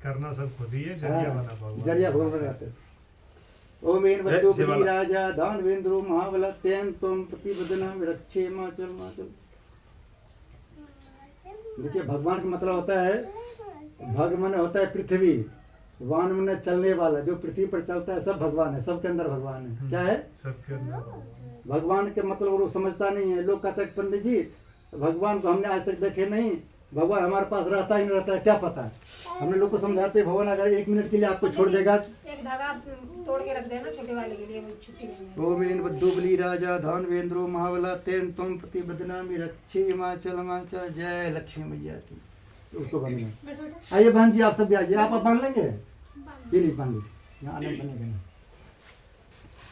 करना सब खुद ही है, जरिया बना भगवान। जरिया भगवान बनाते। ओम वीरभद्र राजा दान वेंद्रो महाबला तेन तुम प्रति बदनाम रक्षे माचल माचल। देखिए भगवान का मतलब होता है, भग मन होता है पृथ्वी, वान मन चलने वाला, जो पृथ्वी पर चलता है सब भगवान है, सबके अंदर भगवान है। क्या है? सबके अंदर भगवान के मतलब वो लोग समझता नहीं है। लोग कहते हैं पंडित जी भगवान को हमने आज तक देखे नहीं, भगवान हमारे पास रहता ही नहीं रहता है, क्या पता। हमने लोग को समझाते हैं भगवान अगर 1 मिनट के लिए आपको छोड़ देगा, एक धागा तोड़ के रख देना छोटे वाले के लिए, वो छुट्टी नहीं है। ओम वीरभद्र राजा धन वेंद्रो महाबला तेन तुम प्रति बदनामी रक्षे हिमाचल हिमाचल। जय लक्ष्मी मैया की। उसको बांधना। आइए बहन जी आप सब भी आइए। आप बांध लेंगे? ये नहीं बांध लीजिए, यहाँ आनंद बनेगा नहीं।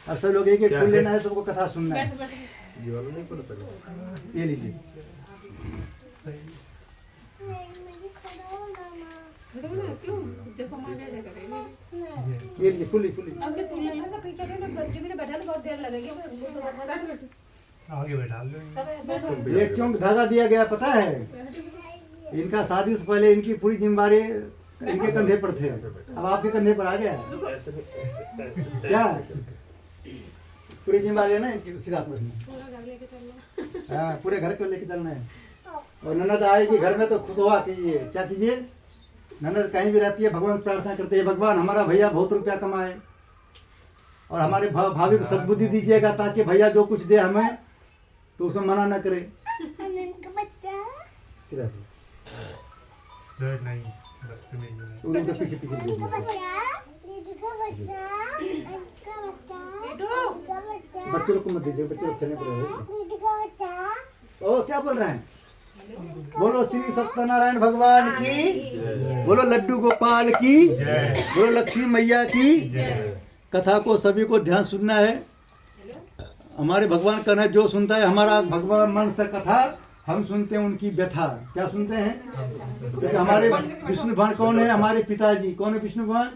अब सब लोग एक एक फूल लेना है, सबको कथा सुनना है। ये वाला नहीं पड़ सकता। ये लीजिए। ये लीजिए फुली फुली। पीछे बच्चे भी बैठा बहुत देर लगेगी। आगे बैठा लो। ये क्यों धागा दिया गया पता है? इनका शादी से पहले इनकी पूरी जिम्मेदारी इनके कंधे पर थे, अब आपके कंधे पर आ गया है। क्या पूरी जिम्मेदारी है ना इनकी, सिरा पर। हाँ पूरे घर को लेके चलना है। और ननद आएगी घर में तो खुश हुआ कीजिए। क्या कीजिए? ननद कहीं भी रहती है भगवान से प्रार्थना करते हैं, भगवान हमारा भैया बहुत रुपया कमाए और हमारे भाभी को सद्बुद्धि दीजिएगा ताकि भैया जो कुछ दे हमें तो उसमें मना न करे। सिरा पर। नहीं रखते नहीं है। उनके पीछे पीछे दीजिए। बच्चों लोग को मत दीजिए, बच्चे लोग खेलने पर रहेंगे। ओ क्या बोल रहे हैं? बोलो श्री सत्यनारायण भगवान की, बोलो लड्डू गोपाल की, बोलो लक्ष्मी मैया की। कथा को सभी को ध्यान सुनना है। हमारे भगवान का न जो सुनता है, हमारा भगवान मन से कथा हम सुनते हैं उनकी व्यथा। क्या सुनते हैं? क्योंकि हमारे विष्णु भगवान कौन है? हमारे पिताजी। कौन है विष्णु भगवान?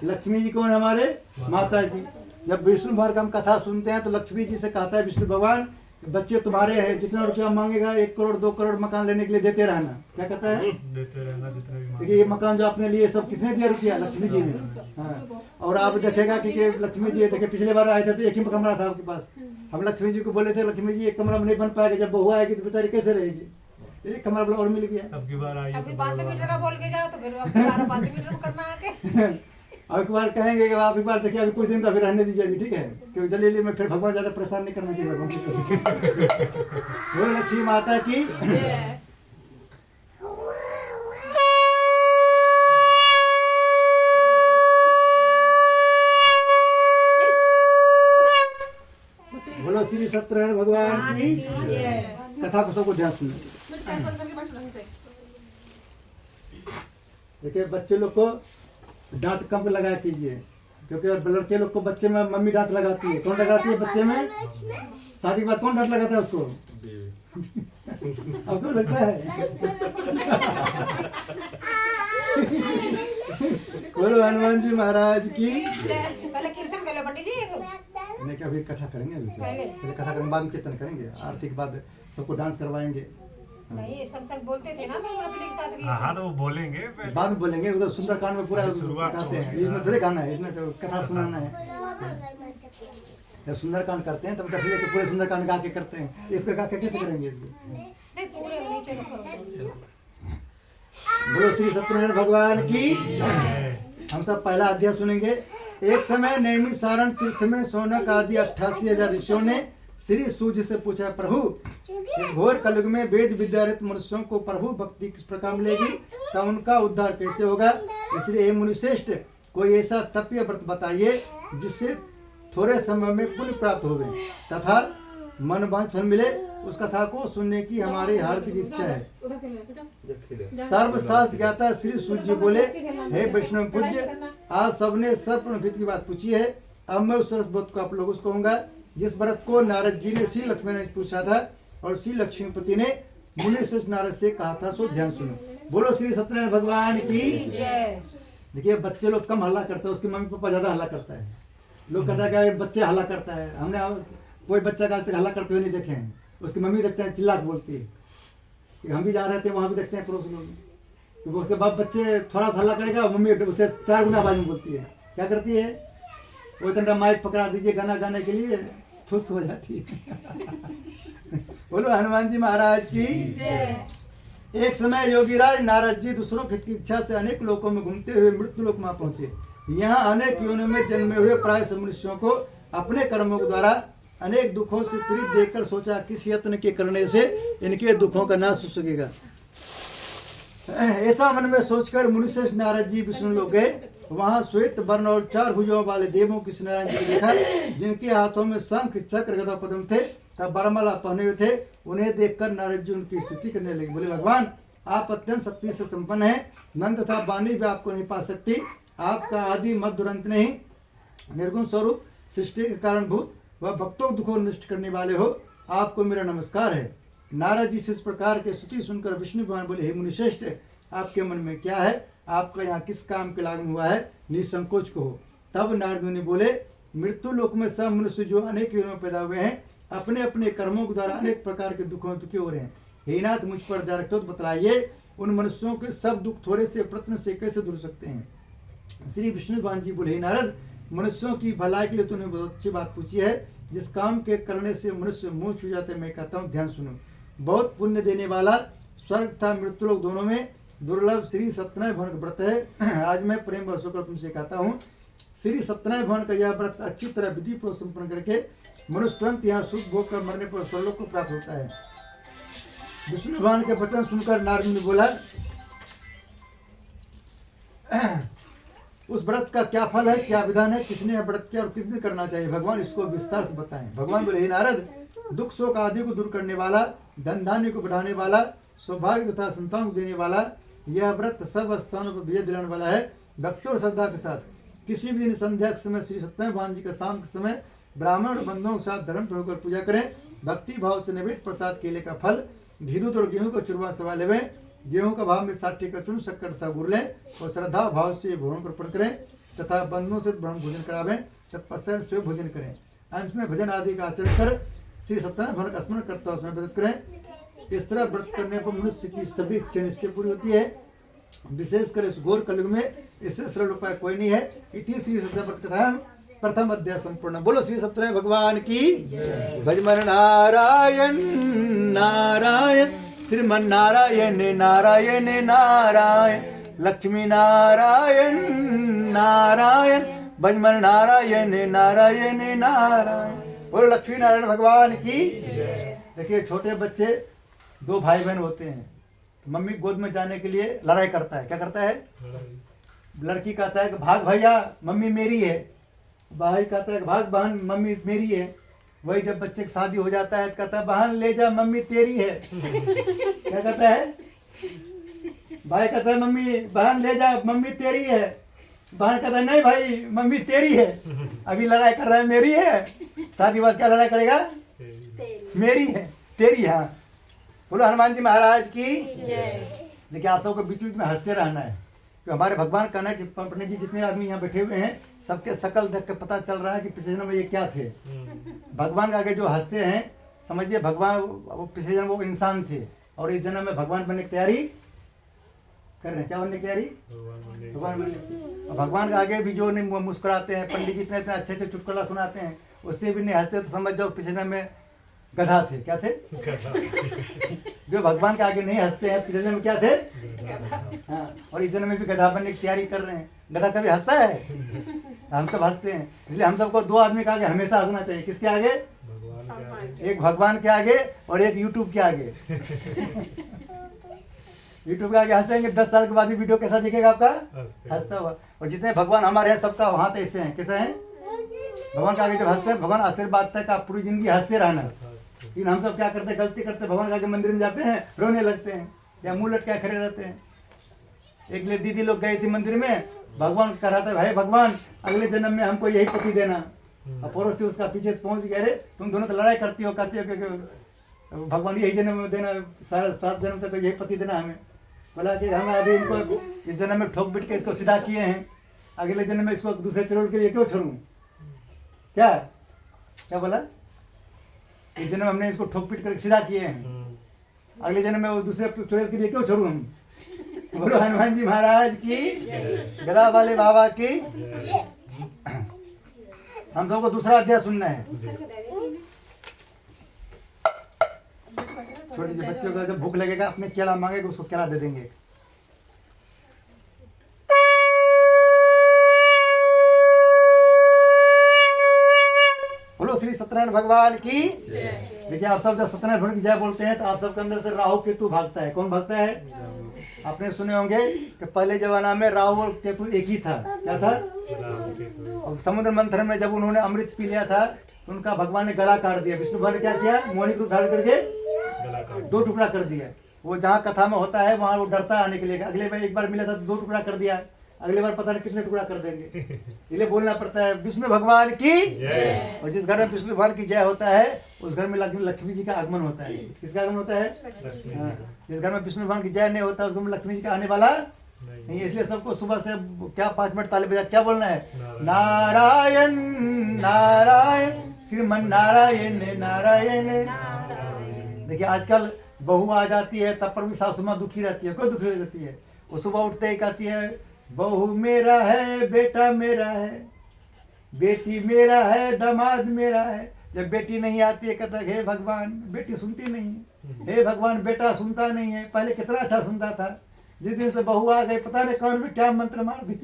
लक्ष्मी जी कौन है? हमारे माता जी। जब विष्णु भगवान का हम कथा सुनते हैं तो लक्ष्मी जी से कहता है विष्णु भगवान बच्चे तुम्हारे हैं, जितना रुपया मांगेगा 1 करोड़ 2 करोड़ मकान लेने के लिए देते रहना। क्या कहता है? देते रहना जितना भी देखिए ये मकान जो आपने लिए सब किसने दिया? रुपया लक्ष्मी जी ने। हाँ और आप देखेगा कि लक्ष्मी जी देखिए पिछले बार आए थे तो एक ही कमरा था आपके पास। हम लक्ष्मी जी को बोले थे लक्ष्मी जी एक कमरा में नहीं बन पाएगा, जब बहू आएगी तो बेचारी कैसे रहेगी? एक कमरा और मिल गया। अब की बार आई अभी 500 मीटर का बोल के जाओ तो फिर 500 मीटर में करना आगे। अब एक बार कहेंगे कि आप एक बार देखिए अभी कुछ दिन तो अभी रहने दीजिए अभी, ठीक है? क्योंकि जल्दी में फिर भगवान ज्यादा परेशान नहीं करना चाहिए भगवान को। लक्ष्मी माता की। बोलो श्री सत्यनारायण भगवान की। कथा को सबको ध्यान सुनना। देखिए बच्चे लोग को डांट कम लगाया कीजिए, क्योंकि लड़के लोग को बच्चे में मम्मी डांट लगाती है। कौन लगाती है बच्चे में? शादी के बाद कौन डांट लगाता है उसको? आपको लगता है? बोलो हनुमान जी महाराज की। पहले कीर्तन कर लो पंडित जी। नहीं क्या अभी कथा करेंगे? पहले कथा करेंगे बाद में कीर्तन करेंगे, आरती के बाद सबको डांस करवाएंगे। नहीं संग बोलते थे ना अपने के साथ। हाँ तो वो बोलेंगे बाद में बोलेंगे। उधर सुंदरकांड में पूरा शुरुआत करते हैं, इसमें थोड़े गाना है, इसमें तो कथा सुनाना है। जब सुंदरकांड करते हैं तब कभी लेके पूरे सुंदरकांड गा के करते हैं, इसको गा के कैसे करेंगे? इसको नहीं पूरे नहीं, चलो करो। बोलो श्री सत्यनारायण भगवान की। हम सब पहला अध्याय सुनेंगे। एक समय नैमिष सारण तीर्थ में सोनक आदि 88,000 ऋषियों ने श्री सूर्य से पूछा, प्रभु इस घोर कलयुग में वेद विद्यारत मनुष्यों को प्रभु भक्ति किस प्रकार मिलेगी, तब उनका उद्धार कैसे होगा? इसलिए हे मुनिश्रेष्ठ कोई ऐसा तप या व्रत बताइए जिससे थोड़े समय में पुण्य प्राप्त होवे तथा मन वांछित फल मिले। उस कथा को सुनने की हमारी हार्दिक इच्छा है। सर्वशास्त्र ज्ञाता श्री सूर्य बोले, हे वैष्णव पूज्य, आप सबने सब हित की बात पूछी है। अब मैं उस व्रत को आप लोगों को कहूंगा जिस व्रत को नारद जी ने श्री लक्ष्मी ने पूछा था और श्री लक्ष्मीपति ने मुनि श्रेष्ठ नारद से कहा था। सो ध्यान सुनो। बोलो श्री सत्यनारायण भगवान की जय। देखिए बच्चे लोग कम हल्ला करते हैं, उसके मम्मी पापा ज्यादा हल्ला करता है। लोग कहता है कि बच्चे हल्ला करता है, हमने कोई बच्चा का आज तक हल्ला करते हुए नहीं देखे हैं। उसकी मम्मी देखते हैं चिल्ला के बोलती है कि हम भी जा रहे थे वहां भी देखते हैं पड़ोस लोग, क्योंकि उसके बाद बच्चे थोड़ा सा हल्ला करेगा मम्मी उसे 4 गुना आवाज में बोलती है। क्या करती है वो, इतना माइक पकड़ा दीजिए गाना गाने के लिए, खुश हो जाती है। बोलो हनुमान जी महाराज की। एक समय योगीराज नारद जी दूसरों की इच्छा से अनेक लोकों में घूमते हुए मृत्यु लोक में पहुंचे। यहाँ अनेक योनियों में जन्मे हुए प्राय मनुष्यों को अपने कर्मों के द्वारा अनेक दुखों से पीड़ित देखकर सोचा किस यत्न के करने से इनके दुखों का नाश हो सकेगा। ऐसा मन में सोचकर मुनिश्रेष्ठ नारद जी विष्णु लोक गए। वहां श्वेत वर्ण और 4 भुजाओं वाले देवों की नारायण जी को देखा, जिनके हाथों में शंख चक्र गदा पद्म थे तब बरमाला पहने हुए थे। उन्हें देखकर नारद जी उनकी स्तुति करने लगे। बोले भगवान आप अत्यंत शक्ति से संपन्न हैं, मन तथा वाणी भी आपको नहीं पा सकती। आपका आदि मध्य दुरंत नहीं, निर्गुण स्वरूप सृष्टि के कारणभूत वह भक्तों को दुखों नष्ट करने वाले हो, आपको मेरा नमस्कार है। नारद जी से इस प्रकार के स्तुति सुनकर विष्णु भगवान बोले, हे मुनिश्रेष्ठ आपके मन में क्या है, आपका यहाँ किस काम के लागू हुआ है, निसंकोच कहो। तब नारद मुनि बोले, मृत्यु लोक में सब मनुष्य जो अनेक योनियों में पैदा हुए हैं अपने अपने कर्मों के द्वारा अनेक प्रकार के दुखों दुखी हो रहे हैं। हे नाथ मुझ पर दया रखते हो तो बतलाइए उन मनुष्यों के सब दुख थोड़े से प्रश्न से कैसे दूर सकते हैं। श्री विष्णु भगवान जी बोले, नारद मनुष्यों की भलाई के लिए तूने बहुत अच्छी बात पूछी है। जिस काम के करने से मनुष्य मुंह छू जाते मैं कहता हूँ ध्यान सुनो। बहुत पुण्य देने वाला स्वर्ग तथा मृत्यु लोक दोनों में दुर्लभ श्री सत्यनारायण भवन का व्रत है। आज मैं प्रेम वर्षों कर तुमसे कहता हूँ, श्री सत्यनारायण भवन का यह व्रत अच्छी तरह विधि पूर्वक संपन्न करके मनुष्य तुरंत यहाँ सुख भोग कर मरने पर स्वर्लोक को प्राप्त होता है। विष्णु भगवान के वचन सुनकर नारद ने बोला, उस व्रत का क्या फल है, क्या विधान है, किसने व्रत किया और किस दिन करना चाहिए, भगवान इसको विस्तार से बताएं। भगवान बोले, हे नारद दुख शोक आदि को दूर करने वाला, धन धान्य को बढ़ाने वाला, सौभाग्य तथा संतान को देने वाला यह व्रत सब स्थानों पर विजय दिलाने वाला है। भक्तों और श्रद्धा के साथ किसी भी दिन संध्या के समय श्री सत्यनारायण भगवान जी का शाम के समय ब्राह्मण और बंधुओं के साथ धर्म होकर पूजा करें। भक्ति भाव से नैवेद्य प्रसाद केले का फल, घी दूध और गेहूं का चूरमा सवा लेवे। गेहूं का भाव में 60 का चूर्ण शक्कर तथा गुड़ लें और श्रद्धा भाव से भोजन अर्पण करें तथा बंधुओं से ब्रह्म भोजन करावें। तत्पश्चात स्वयं भोजन करें। अंत में भजन आदि का आचरण कर श्री सत्यनारायण भगवान का स्मरण करता हुआ व्रत करें। इस तरह व्रत करने पर मनुष्य की सभी इच्छा निश्चय पूरी होती है। विशेषकर इस घोर कलयुग में इससे सरल उपाय कोई नहीं है। इति श्री सत्यनारायण व्रत कथा प्रथम अध्याय संपूर्ण। बोलो श्री सत्यनारायण भगवान की भजमन नारायण नारायण श्रीमन नारायण नारायण नारायण लक्ष्मी नारायण नारायण भजमन नारायण नारायण नारायण। बोलो लक्ष्मी नारायण भगवान की। देखिए छोटे बच्चे 2 भाई बहन होते हैं, मम्मी गोद में जाने के लिए लड़ाई करता है। क्या करता है? लड़की कहता है कि भाग भैया मम्मी मेरी है, भाई कहता है कि भाग बहन मम्मी मेरी है। वही जब बच्चे की शादी हो जाता है तो कहता है बहन ले जा मम्मी तेरी है। क्या कहता है? भाई कहता है मम्मी बहन ले जा मम्मी तेरी है। बहन कहता है नहीं भाई मम्मी तेरी है। अभी लड़ाई कर रहा है मेरी है, शादी बाद क्या लड़ाई करेगा? मेरी है तेरी है। बोलो हनुमान जी महाराज की जय। देखिए आप सबको बीच बीच में हंसते रहना है, तो हमारे भगवान कहना है कि पंडित जी जितने आदमी यहाँ बैठे हुए हैं सबके शकल देख के पता चल रहा है कि पिछले जन्म में ये क्या थे। भगवान के आगे जो हंसते हैं समझिए भगवान वो पिछले जन्म वो इंसान थे और इस जन्म में भगवान बनने की तैयारी कर रहे हैं। क्या बनने की तैयारी? भगवान बनने की। और भगवान के आगे भी जो नहीं मुस्कुराते हैं, पंडित जी इतने अच्छे अच्छे चुटकुला सुनाते हैं, उससे भी नहीं हंसते तो समझ जाओ पिछले जन्म में गधा थे। क्या थे? जो भगवान के आगे नहीं हंसते हैं पिछले जन्म में क्या थे? हाँ, और इस जन्म में भी गधा बनने की तैयारी कर रहे हैं। गधा कभी हंसता है? हम सब हंसते हैं। इसलिए हम सबको 2 आदमी के आगे हमेशा हंसना चाहिए। किसके आगे? एक भगवान के आगे और एक यूट्यूब के आगे। यूट्यूब पे आके हंसेंगे, 10 साल के बाद भी वीडियो कैसा दिखेगा आपका? हंसते। हंसता हुआ। और जितने भगवान हमारे हैं सबका वहां तो ऐसे हैं, कैसे हैं? भगवान के आगे जब हंसते हैं, भगवान आशीर्वाद तक आप पूरी जिंदगी हंसते रहना। लेकिन हम सब क्या करते हैं, गलती करते हैं, भगवान के आगे मंदिर में जाते हैं, रोने लगते हैं या मुंह लटके खड़े रहते हैं। एक ले दीदी लोग गई थी मंदिर में, भगवान कह रहा था, भाई भगवान अगले जन्म में हमको यही पति देना। और पड़ोसी उसका पीछे से पहुंच गए, अरे तुम दोनों तो लड़ाई करती हो, कहती हो कि भगवान यही जन्म में देना, सारा 7 जन्म तक यही पति देना हमें। बोला कि हम अभी इनको इस जन्म में ठोक पीट के इसको सीधा किए हैं, अगले जन्म में इसको दूसरे चरोड़ के लिए क्यों छोड़ूं? क्या क्या बोला? इस जन्म हमने इसको ठोक पीट कर सीधा किए हैं, अगले जन्म में वो दूसरे चरोड़ के लिए क्यों छोड़ूं हम? बोलो हनुमान जी महाराज की, गदा वाले बाबा की। हम सबको दूसरा अध्याय सुनना है। छोटे से बच्चों को जब भूख लगेगा, अपने केला मांगेगा, उसको केला दे देंगे। बोलो श्री सत्यनारायण भगवान की। देखिए आप सब जब सत्यनारायण भगवान की जय बोलते हैं तो आप सबके अंदर से राहु केतु भागता है। कौन भागता है? आपने सुने होंगे कि पहले जमाना में राहु और केतु एक ही था। क्या था? और समुद्र मंथन में जब उन्होंने अमृत पी लिया था तो उनका भगवान ने गला काट दिया। विष्णु भगवान ने क्या किया? मोहिनी को धारण करके 2 टुकड़ा कर दिया। वो जहाँ कथा में होता है वहां वो डरता है आने के लिए। अगले बार एक बार मिला था तो 2 टुकड़ा कर दिया, अगले बार पता नहीं कितने टुकड़ा कर देंगे। इसलिए बोलना पड़ता है विष्णु भगवान की। और जिस घर में विष्णु भगवान की जय होता है उस घर में लक्ष्मी जी का आगमन होता है। किसका आगमन होता है? हाँ। जिस घर में विष्णु भगवान की जय नहीं होता उस घर में लक्ष्मी जी का आने वाला नहीं। इसलिए सबको सुबह से क्या 5 मिनट ताली बजा क्या बोलना है? नारायण नारायण श्रीमन नारायण नारायण। देखिए आजकल बहू आ जाती है तब पर भी सासू माँ दुखी रहती है। कोई दुखी रहती है? वो सुबह उठते ही कहती है, बहू मेरा है, बेटा मेरा है, बेटी मेरा है, दामाद मेरा है। जब बेटी नहीं आती है कहता है, हे भगवान बेटी सुनती नहीं, हे भगवान बेटा सुनता नहीं है। पहले कितना अच्छा सुनता था, जिस दिन से बहू आ गई पता नहीं कौन भी क्या मंत्र मार दी।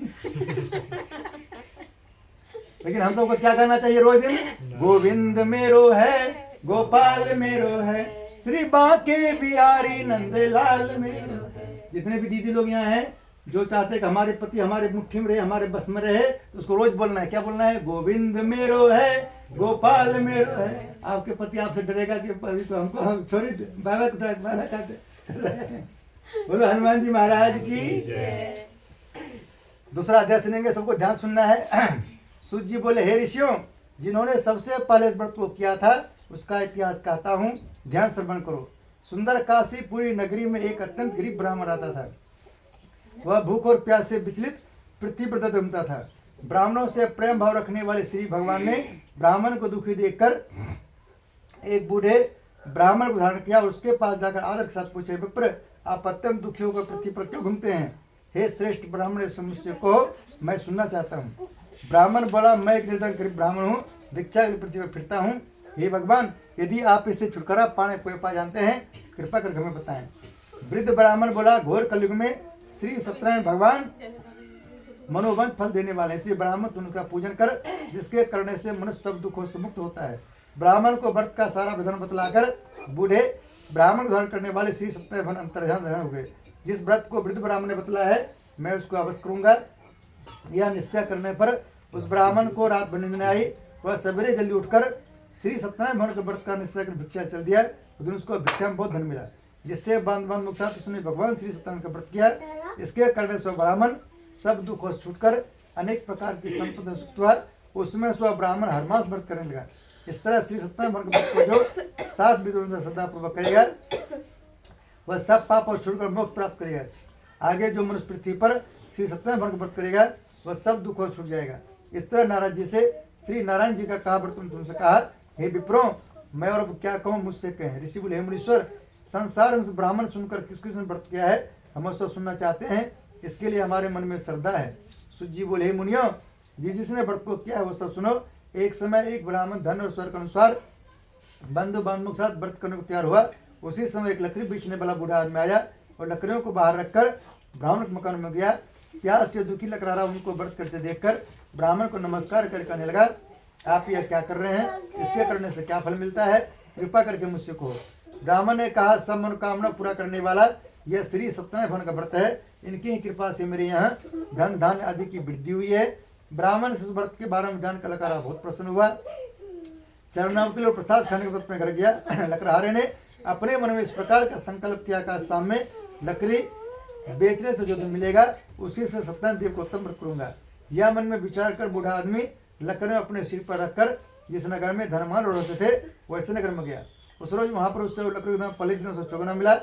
लेकिन हम सबको क्या करना चाहिए रोज दिन? गोविंद मेरो है, गोपाल मेरो है, श्री बांके बिहारी नंदलाल मेरो है। जितने भी दीदी लोग यहाँ हैं जो चाहते हैं कि हमारे पति हमारे मुट्ठी में रहे, हमारे बस में रहे, तो उसको रोज बोलना है। क्या बोलना है? गोविंद मेरो है, गोपाल मेरो है। आपके पति आपसे डरेगा कि अभी तो हमको छोड़ी बाबा बोलो हनुमान जी महाराज की। दूसरा अध्याय सुनेंगे, सबको ध्यान सुनना है। सूत जी बोले, हे ऋषियों, जिन्होंने सबसे पहले इस व्रत को किया था उसका इतिहास कहता हूँ, ध्यान श्रवण करो। सुंदर काशी पूरी नगरी में एक अत्यंत गरीब ब्राह्मण रहता था। वह भूख और प्यास से विचलित पृथ्वी पर घूमता था। ब्राह्मणों से प्रेम भाव रखने वाले श्री भगवान ने ब्राह्मण को दुखी देखकर एक बूढ़े ब्राह्मण को धारण किया और उसके पास जाकर आदर के साथ पूछे, विप्र आप अत्यंत दुखी होकर पृथ्वी पर क्यों घूमते हैं? हे श्रेष्ठ ब्राह्मण, इस समस्या को मैं सुनना चाहता हूँ। ब्राह्मण बोला, मैं एक निर्धन गरीब ब्राह्मण हूँ, भिक्षा के लिए पृथ्वी पर फिरता हूँ। हे भगवान, यदि आप इससे छुटकारा पाने कोई उपाय जानते हैं कृपा करके हमें बताएं। वृद्ध ब्राह्मण बोला, घोर कलयुग में श्री सत्यनारायण भगवान मनोवंत फल देने वाले हैं, इसलिए ब्राह्मण उनका पूजन कर, जिसके करने से मनुष्य सब दुखों से मुक्त होता है। ब्राह्मण को व्रत का सारा विधान बतलाकर बूढ़े ब्राह्मण को धारण करने वाले श्री सत्यनारायण भगवान अंतर्ध्यान रहने हो गए। जिस व्रत को वृद्ध ब्राह्मण ने बतलाया है मैं उसको अवश्य करूंगा। यह निश्चय करने पर उस ब्राह्मण को रात भर नींद न आई। वह सवेरे जल्दी उठकर श्री सत्यनारायण भगवान के व्रत का निश्चय कर भिक्षा चल दिया। उस दिन उसको भिक्षा में बहुत धन मिला, जिससे बांध मुक्त उसने भगवान श्री सत्यनारायण का व्रत किया। इसके करने से ब्राह्मण सब दुखों से छूटकर अनेक प्रकार की संपदा सुख हुआ। उसमें स्व ब्राह्मण हर मास व्रत करने लगा। इस तरह श्री सत्यनारायण भगवान के व्रत को जो 7 विधियों श्रद्धा पूर्वक करेगा वह सब पाप और छूटकर मोक्ष प्राप्त करेगा। आगे जो मनुष्य पृथ्वी पर श्री सत्यनारायण भगवान का व्रत करेगा वह सब दुखों से छूट जाएगा। इस तरह नारद जी से श्री नारायण जी का कहा व्रत तुमसे कहा, हे विप्रो, मैं और अब क्या कहूँ, मुझसे कहें। ऋषि बोले, हे मुनीश्वर, संसार में ब्राह्मण सुनकर किस किसने व्रत किया है हम उसको सुनना चाहते हैं, इसके लिए हमारे मन में श्रद्धा है। सूत जी बोले, हे मुनियों, जिसने व्रत को किया है वो सब सुनो। एक समय एक ब्राह्मण धन और स्वर के अनुसार बंधु बांधवों के साथ व्रत करने को तैयार हुआ। उसी समय एक लकड़ी बेचने वाला बूढ़ा आदमी आया और लकड़ियों को बाहर रखकर ब्राह्मण के मकान में गया। प्यास से दुखी लकड़ारा उनको व्रत करते देखकर ब्राह्मण को नमस्कार कर कहने लगा, आप यह क्या कर रहे हैं? इसके करने से क्या फल मिलता है? कृपा करके मुझसे कहो। ब्राह्मण ने कहा, सब मनोकामना पूरा करने वाला यह श्री सत्यनारायण भगवान का व्रत है। इनकी ही कृपा से मेरे यहाँ धन धान्य आदि की वृद्धि हुई है। ब्राह्मण से इस व्रत के बारे में जानकर लकड़ा बहुत प्रसन्न हुआ। चरणावती और प्रसाद खाने के व्रत में घर गया। लकड़हारे ने अपने मन में इस प्रकार का संकल्प किया कि शाम में लकड़ी बेचने से जो धन मिलेगा उसी से सत्यनारायण देव को उत्तम व्रत करूंगा। यह मन में विचार कर बूढ़ा आदमी लकड़ी अपने सिर पर रखकर जिस नगर में धनमान होते थे वैसे नगर में गया। उस रोज वहां पर उससे लकड़ी दाम पहले दिनों से चौगुना मिला।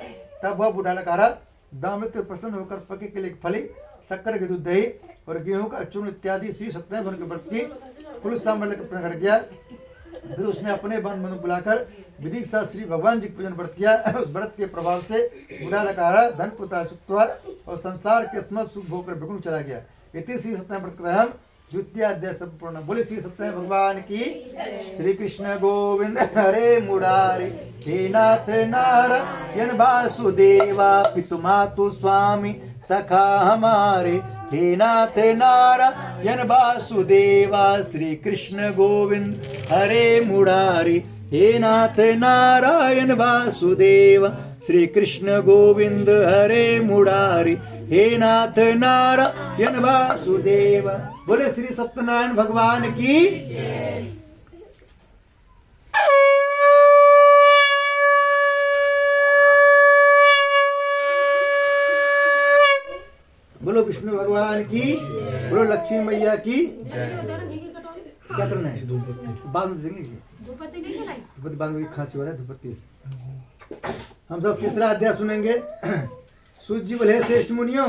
तब वह बूढ़ा लकड़ा दामित्र प्रसन्न होकर पके के लिए फली शक्कर के दूध दही और गेहूं का चूर्ण इत्यादि श्री सत्यनारायण भगवान के व्रत की पुरुष सामने अपने घर गया। फिर उसने अपने बंधु बंधु बुलाकर विधि के साथ श्री भगवान जी पूजन व्रत किया। उस व्रत के प्रभाव से बूढ़ा लकड़ा धन पुत्र सुख हुआ और संसार के समस्त सुख भोग कर बिल्कुल चला गया। इति श्री सत्यनारायण व्रत का हम द्वितीय अध्याय संपूर्ण। बोले श्री सत्यनारायण भगवान की। श्री कृष्ण गोविंद हरे मुरारी हे नाथ नारायण वासुदेवा पितु मातु स्वामी सखा हमारे हे नाथ नारायण वासुदेवा श्री कृष्ण गोविंद हरे मुरारी हे नाथ नारायण वासुदेवा श्री कृष्ण गोविंद हरे मुरारी हे नाथ नारायण वासुदेवा। बोले श्री सत्यनारायण भगवान की। बोलो विष्णु भगवान की। बोलो लक्ष्मी मैया की। क्या करना है? बाद में देंगे। धूपबत्ती बाद में खांसी हो रहा है धूपबत्ती से। हम सब तीसरा अध्याय सुनेंगे। सूत जी बोले श्रेष्ठ मुनियों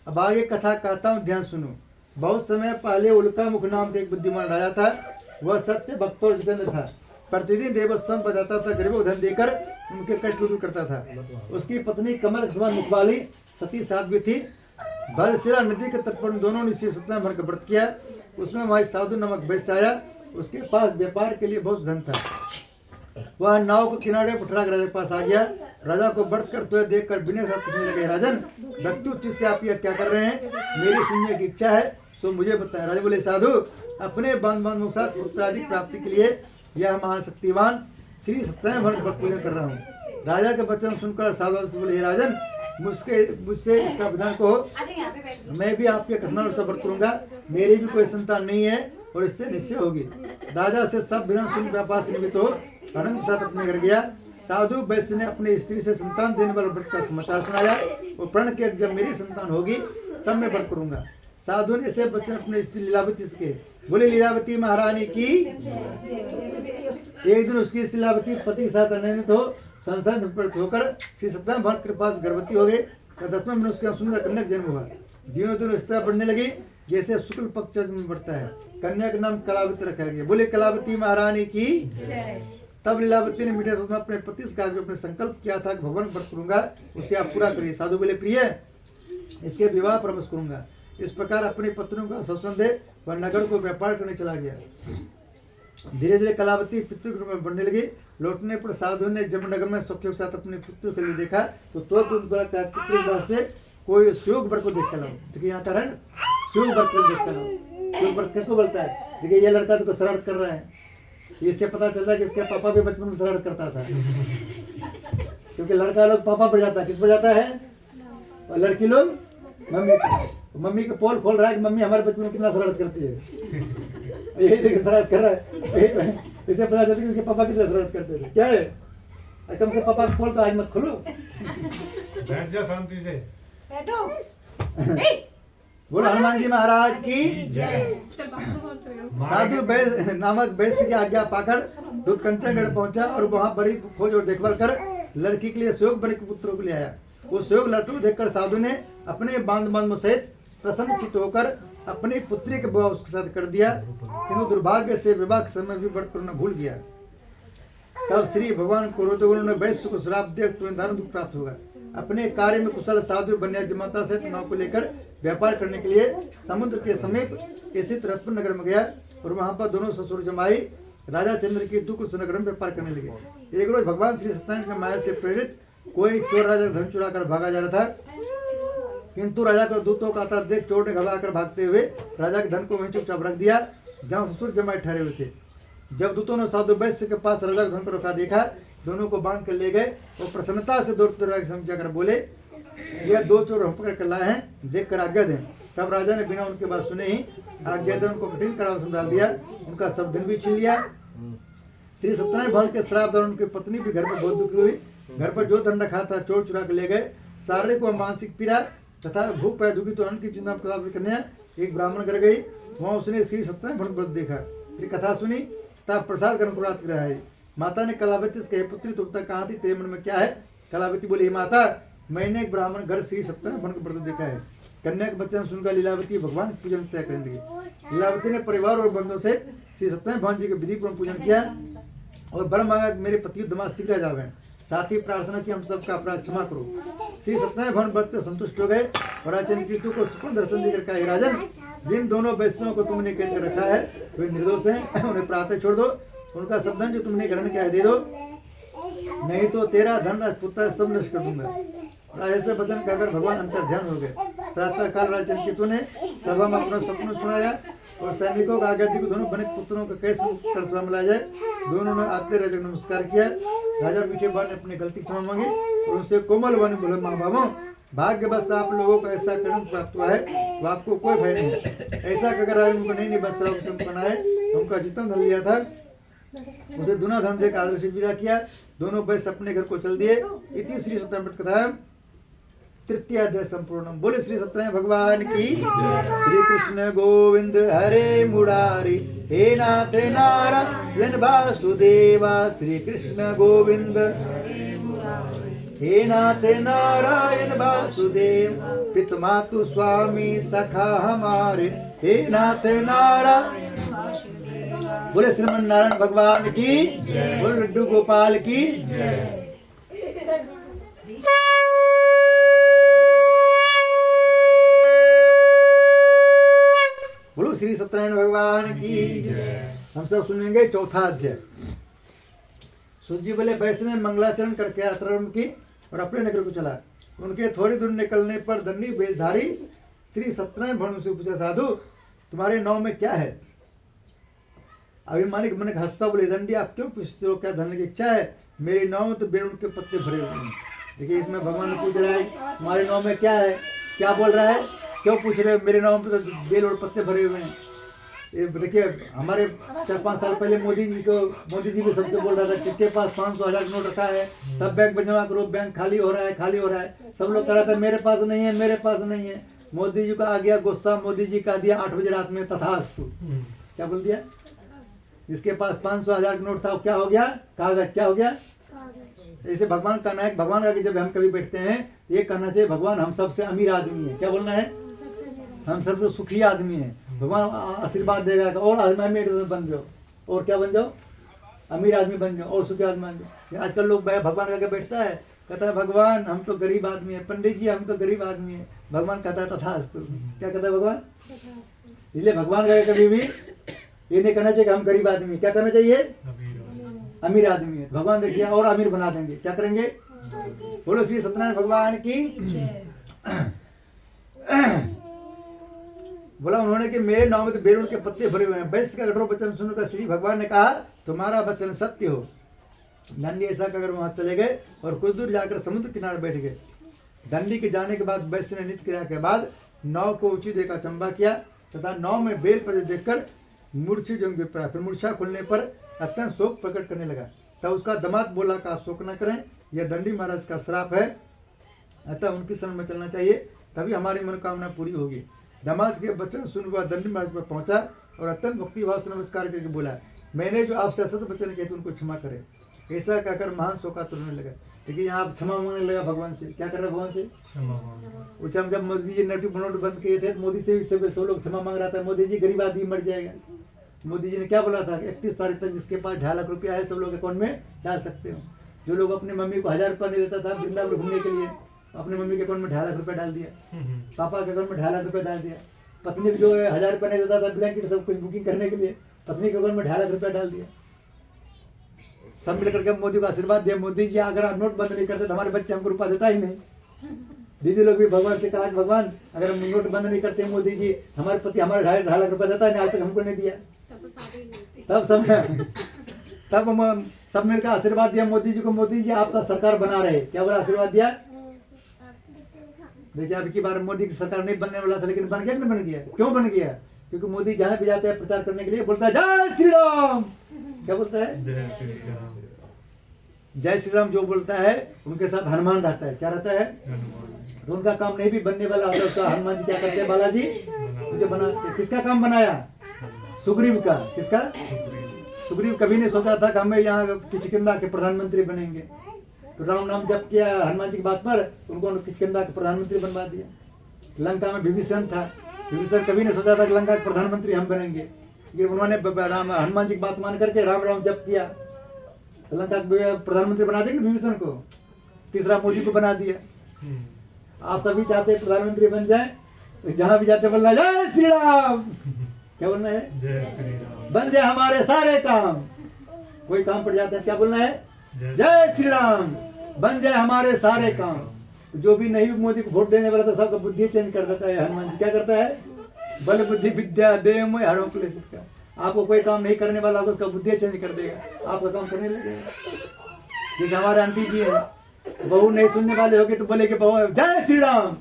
अब आगे कथा कहता हूँ ध्यान सुनो। बहुत समय पहले उल्का मुख नाम का एक बुद्धिमान राजा था। वह सत्य भक्त और जितेंद्र था। प्रतिदिन देवस्थान पर जाता था, गरीबों को धन देकर उनके कष्ट दूर करता था। उसकी पत्नी कमल समान मुख वाली सती साध्वी थी। भद्रशिला नदी के तट पर दोनों ने श्री सत्यनारायण भगवान का व्रत किया। उसमें वहाँ एक साधु नमक वैश्य आया। उसके पास व्यापार के लिए बहुत धन था। वह नाव के किनारे पटराग राजा के पास आ गया। राजा को व्रत करते हुए देखकर विनय साथ पूछने लगे, राजन व्यक्ति उचित से आप यह क्या कर रहे हैं? मेरी सुनने की इच्छा है सो मुझे बताएं। राजा बोले, साधु अपने बांधवों के साथ पुत्रादि प्राप्ति के लिए यह महाशक्तिवान श्री सत्यनारायण भगवान का पूजन कर रहा हूँ। राजा के वचन सुनकर साधु से बोले, राजन मुझसे इसका विधान कहो। मैं भी आपके कथन से व्रत करूंगा। मेरी भी कोई संतान नहीं है और इससे निश्चय होगी। राजा से सब विधान सुन व्यापार से निमित्त हो आनंद के साथ अपने घर गया। साधु वैश्य ने अपनी स्त्री से संतान देने वाले व्रत का समाचार सुनाया। वो प्रण किया जब मेरी संतान होगी तब मैं व्रत करूंगा। साधु ने ऐसे वचन अपनी स्त्री लीलावती से कहे। बोले लीलावती महारानी की। एक दिन उसकी स्त्री लीलावती पति के साथ अनियमित हो संसार होकर श्री सत्यनारायण भगवान के पास गर्भवती हो गई। 10वें महीने उसका सुंदर कन्या का जन्म हुआ। दिनों दिन इस तरह बढ़ने लगी जैसे शुक्ल पक्ष में बढ़ता है। कन्या का नाम कलावती रखा गया। बोले कलावती महारानी की। तब लीलावती ने मीठे में अपने पति से कहा, अपने संकल्प किया था कि भगवान व्रत करूंगा उसे आप पूरा करिए। साधु बोले, प्रिय इसके विवाह प्रवेश करूंगा। इस प्रकार अपनी पत्नियों का आश्वासन दे वह नगर को व्यापार करने चला गया। धीरे धीरे कलावती पितृ के रूप में बढ़ने लगी। लौटने पर साधु ने जब नगर में सखियों के साथ अपने पुत्र के लिए देखा तो पुत्र से कोई सुयोग वर्ग को देख कर लाओ। देखिए यहाँ कारण सुयोग वर्ग को देख कर लाओ। सुयोग वर्ग किसको बोलता है? देखिए ये लड़का तो शरारत कर रहा है। इससे पता चलता है कि इसके पापा भी बचपन में शरारत करता था। क्योंकि लड़का लोग पापा पर जाता है, किस पर जाता है? और लड़की लोग मम्मी को। मम्मी को पोल खोल रहा है कि मम्मी हमारे बचपन में कितना शरारत करती है। यही देखिए शरारत कर रहा है। इसे पता चलता है कि पापा कितना शरारत करते थे। क्या है? कम से पापा खोल तो आज मत खोलो। बैठ जा शांति से। बोलो हनुमान जी महाराज की। साधु नामक वैश्य की आज्ञा पाकर दूध कंचनगढ़ पहुंचा और वहां बड़ी खोज और देखभाल कर लड़की के लिए सुयोग बड़ी पुत्रों को ले आया। वो सुयोग लड़की को देखकर साधु ने अपने बांधवों सहित प्रसन्नचित्त होकर अपनी पुत्री के विवाह उसके साथ कर दिया। किंतु दुर्भाग्य से विवाह के समय भी व्रत करना भूल गया। तब श्री भगवान क्रोधगुण ने वैश्य को श्राप दिया, तुम्हें धर्म दुख प्राप्त होगा। अपने कार्य में कुशल साधु बन्या माता से नाव को लेकर व्यापार करने के लिए समुद्र के समीप स्थित रत्न नगर में गया और वहां पर दोनों ससुर जमाई राजा चंद्र की दुख उस नगर में व्यापार करने लगे। एक रोज भगवान श्री सत्यनारायण की माया से प्रेरित कोई चोर राजा धन चुरा कर भागा जा रहा था। किंतु राजा को दूतों का आता देख चोर ने घबरा कर भागते हुए राजा के धन को वहीं चुपचाप रख दिया जहाँ ससुर जमाई ठहरे हुए थे। जब दूतों ने साधु वैश्य के पास राजा को धन को रखा देखा, दोनों को बांध कर ले गए और प्रसन्नता से दौड़ते समझा कर बोले, यह दो चोर हम पकड़ कर लाए हैं, देख कर आज्ञा दें। तब राजा ने बिना उनके बात सुने ही आज्ञा दें, उनको कठिन कराव में डाल दिया, उनका सब दिन भी छीन लिया। श्री सत्यनारायण भगवान के श्राप और उनकी पत्नी भी घर में बहुत दुखी हुई। घर पर जो धन रखा था चोर चुरा कर ले गए। शारीरिक व मानसिक पीड़ा तथा भूख पैदा दुखी तो अन्न की चिंता करने एक ब्राह्मण कर गई। वहाँ उसने श्री सत्यनारायण भगवान व्रत देखा, फिर कथा सुनी, तब प्रसाद कर्म प्राप्त कराई। माता ने कलावती से कही, पुत्री तुम तक कहाँ थी, तेरे मन में क्या है? कलावती बोली, माता मैंने एक ब्राह्मण घर श्री सत्यनारायण भगवान का व्रत देखा है। कन्या के वचन सुनकर लीलावती भगवान पूजन तय करने लगी। लीलावती ने परिवार और बंधुओं से श्री सत्यनारायण भगवान जी के विधि पूर्ण पूजन किया और वर मांगा मेरे पति दमाद शीघ्र जावे। साथ ही प्रार्थना की हम सबका अपराध क्षमा करो। श्री सत्यनारायण भगवान व्रत से संतुष्ट हो गए और राजन कीर्तु को सुपर्ण दर्शन देकर कहा, राजन जिन दोनों वैश्यों को तुमने कैद कर रखा है वे निर्दोष हैं, उन्हें प्रातः छोड़ दो, उनका सब धन जो तुमने ग्रहण किया है दे दो, नहीं तो तेरा धन राजपुत्र सब नष्ट कर दूंगा। और ऐसे वचन कहकर भगवान अंतर ध्यान हो गए। प्रातः काल राजन कीर्तु ने सभा में अपना सपना सुनाया और सैनिकों का आज्ञा दी कि दोनों बनिक पुत्रों को कैसे कर सभा में लाया जाए। दोनों ने आते राजा को नमस्कार किया। राजा मीठे बाण ने अपनी गलती क्षमा मांगी और उनसे कोमल वाणी बोले, माँ बाबा भाग्यवश आप लोगों को ऐसा कर्म प्राप्त हुआ है तो आपको कोई भय नहीं है। ऐसा अगर राजा उनको नहीं बस्ता है, उनका जितना धन लिया था उसे दुना धन देकर आदर से विदा किया। दोनों वैश्य अपने घर को चल दिए। इति श्री सत्यनारायण कथा तृतीय अध्याय संपूर्ण। बोले श्री सत्यनारायण भगवान की। श्री कृष्ण गोविंद हरे मुरारी, हे नाथ नारायण वासुदेवा। श्री कृष्ण गोविंद हे नाथ नारायण वासुदेव। पितमातु स्वामी सखा हमारे, हे नाथ नारायण। बोले श्रीमन नारायण भगवान की। बोले लड्डू गोपाल की। बोलो श्री सत्यनारायण भगवान की। हम सब सुनेंगे चौथा अध्याय। सूजी बोले वैश्य ने मंगलाचरण करके आश्रम की और अपने नगर को चला। उनके थोड़ी दूर निकलने पर दंडी वेशधारी श्री सत्यनारायण भगवान से पूछा, साधु तुम्हारे नाव में क्या है? अभिमानिक मन हंसता बोले, दंडी आप क्यों पूछते हो, क्या धन की इच्छा है? मेरे नाव में तो बेरुण के पत्ते भरे हुए हैं। देखिए इसमें भगवान पूछ रहा है तुम्हारे नाव में क्या है, क्या बोल रहा है, क्यों पूछ रहे हो? मेरे नाव में तो बेल और पत्ते भरे हुए हैं। ये देखिए हमारे 4-5 साल पहले मोदी जी भी सबसे बोल रहा था किसके पास 500,000 नोट रखा है, सब बैंक में जमा करो, बैंक खाली हो रहा है, खाली हो रहा है। सब लोग कह रहा था मेरे पास नहीं है, मेरे पास नहीं है। मोदी जी का आ गया गुस्सा, मोदी जी का दिया 8 बजे रात में तथास्तु। क्या बोल दिया? जिसके पास 500,000 नोट था क्या हो गया? कागज। क्या हो गया? ऐसे भगवान का नायक भगवान का जब हम कभी बैठते हैं ये कहना चाहिए, भगवान हम सबसे अमीर आदमी है। क्या बोलना है? हम सबसे सुखी आदमी है। भगवान आशीर्वाद देगा और अमीर बन जाओ, और क्या बन जाओ? अमीर आदमी बन जाओ और सुखी आदमी बन जाओ। आजकल लोग भगवान का बैठता है, कहता है भगवान हम तो गरीब आदमी है, पंडित जी हम तो गरीब आदमी है। भगवान कहता है तथास्तु। क्या कहता है भगवान? इसलिए भगवान का कभी भी ये नहीं कहना चाहिए कि हम गरीब आदमी। क्या करना चाहिए? अमीर आदमी है। भगवान देखिए और अमीर बना देंगे। क्या करेंगे? बोलो श्री सत्यनारायण भगवान की। बोला उन्होंने कि मेरे नाम में तो बेरुण के पत्ते भरे हुए हैं। वैश्य का कठोर वचन सुनकर श्री भगवान ने कहा तुम्हारा वचन सत्य हो। दंडी ऐसा कहकर वहां चले गए और कुछ दूर जाकर समुद्र किनारे बैठ गए। दंडी के जाने के बाद वैश्य ने नित्य क्रिया के बाद नाव को ऊंची देकर चंबा किया तथा नाव में बेल पत्ते देखकर मूर्छित गिर पड़ा। फिर मूर्छा खुलने पर अत्यंत शोक प्रकट करने लगा। तब उसका दामाद बोला कि आप शोक न करें, यह दंडी महाराज का श्राप है, अतः उनकी शरण में चलना चाहिए, तभी हमारी मनोकामना पूरी होगी। दामाद के वचन सुनकर दंडी महाराज पर पहुंचा और अत्यंत भक्ति भाव से नमस्कार करके बोला, मैंने जो आपसे असत वचन किए थे उनको क्षमा करें। ऐसा कहकर महान शोकातुर होने लगा। देखिए यहाँ आप क्षमा मांगने लगा भगवान से। क्या कर रहा है भगवान से? क्षमा। जब मोदी जी नोट बंद किए थे मोदी से भी सब लोग क्षमा मांग रहा था। मोदी जी गरीब आदमी मर जाएगा। मोदी जी ने क्या बोला था? 31 तारीख तक जिसके पास 2.5 लाख रुपया है सब लोग अकाउंट में डाल सकते हो। जो लोग अपनी मम्मी को 1000 रुपया नहीं देता था वृंदावन घूमने के लिए, अपनी मम्मी के अकाउंट में 2.5 लाख रुपया डाल दिया। पापा के अकाउंट में 2.5 लाख रुपया डाल दिया। पत्नी को जो 1000 रुपया नहीं देता था ब्लैंकेट सब कुछ बुकिंग करने के लिए, पत्नी के अकाउंट में 2.5 लाख रुपया डाल दिया। सब मिलकर के मोदी को आशीर्वाद दिया। मोदी जी अगर आप नोट बंद नहीं करते तो हमारे बच्चे हमको रुपया देता ही नहीं। दीदी लोग भी भगवान से कहा कि भगवान अगर हम नोट बंद नहीं करते मोदी जी, हमारे पति हमारे 2.5 लाख रुपए देता है, आज तक हमको नहीं दिया। तब हम सब मिलकर आशीर्वाद दिया मोदी जी को, मोदी जी आपका सरकार बना रहे। क्या बोला आशीर्वाद दिया? देखिए अब की बार मोदी की सरकार नहीं बनने वाला था, लेकिन बन गया कि नहीं बन गया? क्यों बन गया? क्योंकि मोदी जहाँ भी जाते हैं प्रचार करने के लिए बोलता है जय श्री राम। क्या बोलता है? जय श्री राम। जय श्री राम जो बोलता है उनके साथ हनुमान रहता है। क्या रहता है? तो उनका काम नहीं भी बनने वाला होता तो हनुमान जी क्या करते हैं? बालाजी उनके बना। किसका काम बनाया? सुग्रीव का। किसका? सुग्रीव कभी नहीं सोचा था कि हमें यहाँ किष्किंधा के प्रधानमंत्री बनेंगे, तो राम नाम जप किया हनुमान जी की बात पर, उनको किष्किंधा के प्रधानमंत्री बनवा दिया। लंका में विभीषण था, विभीषण कभी नहीं सोचा था कि लंका के प्रधानमंत्री हम बनेंगे, लेकिन उन्होंने हनुमान जी की बात मान करके राम राम जप किया, तो लंका के प्रधानमंत्री बना देंगे विभीषण को। तीसरा मोदी को बना दिया। आप सभी चाहते हैं प्रधानमंत्री बन जाए, तो जहां भी जाते बोलना जय श्री राम। क्या बोलना है? जय श्री राम। बन जाए हमारे सारे काम। कोई काम पड़ जाता है क्या बोलना है? जय श्री राम। बन जाए हमारे सारे काम। जो भी नहीं मोदी को वोट देने वाला था सबका बुद्धि चेंज कर देता है हनुमान जी। क्या करता है? बल बुद्धि विद्या दे मैं हरों को ले सकता। आपको कोई काम नहीं करने वाला होगा उसका बुद्धि चेंज कर देगा, आपका काम करने लगेगा। जैसे हमारे आंटी जी है, बहू नहीं सुनने वाले होगे तो बोले कि बहू जय श्री राम,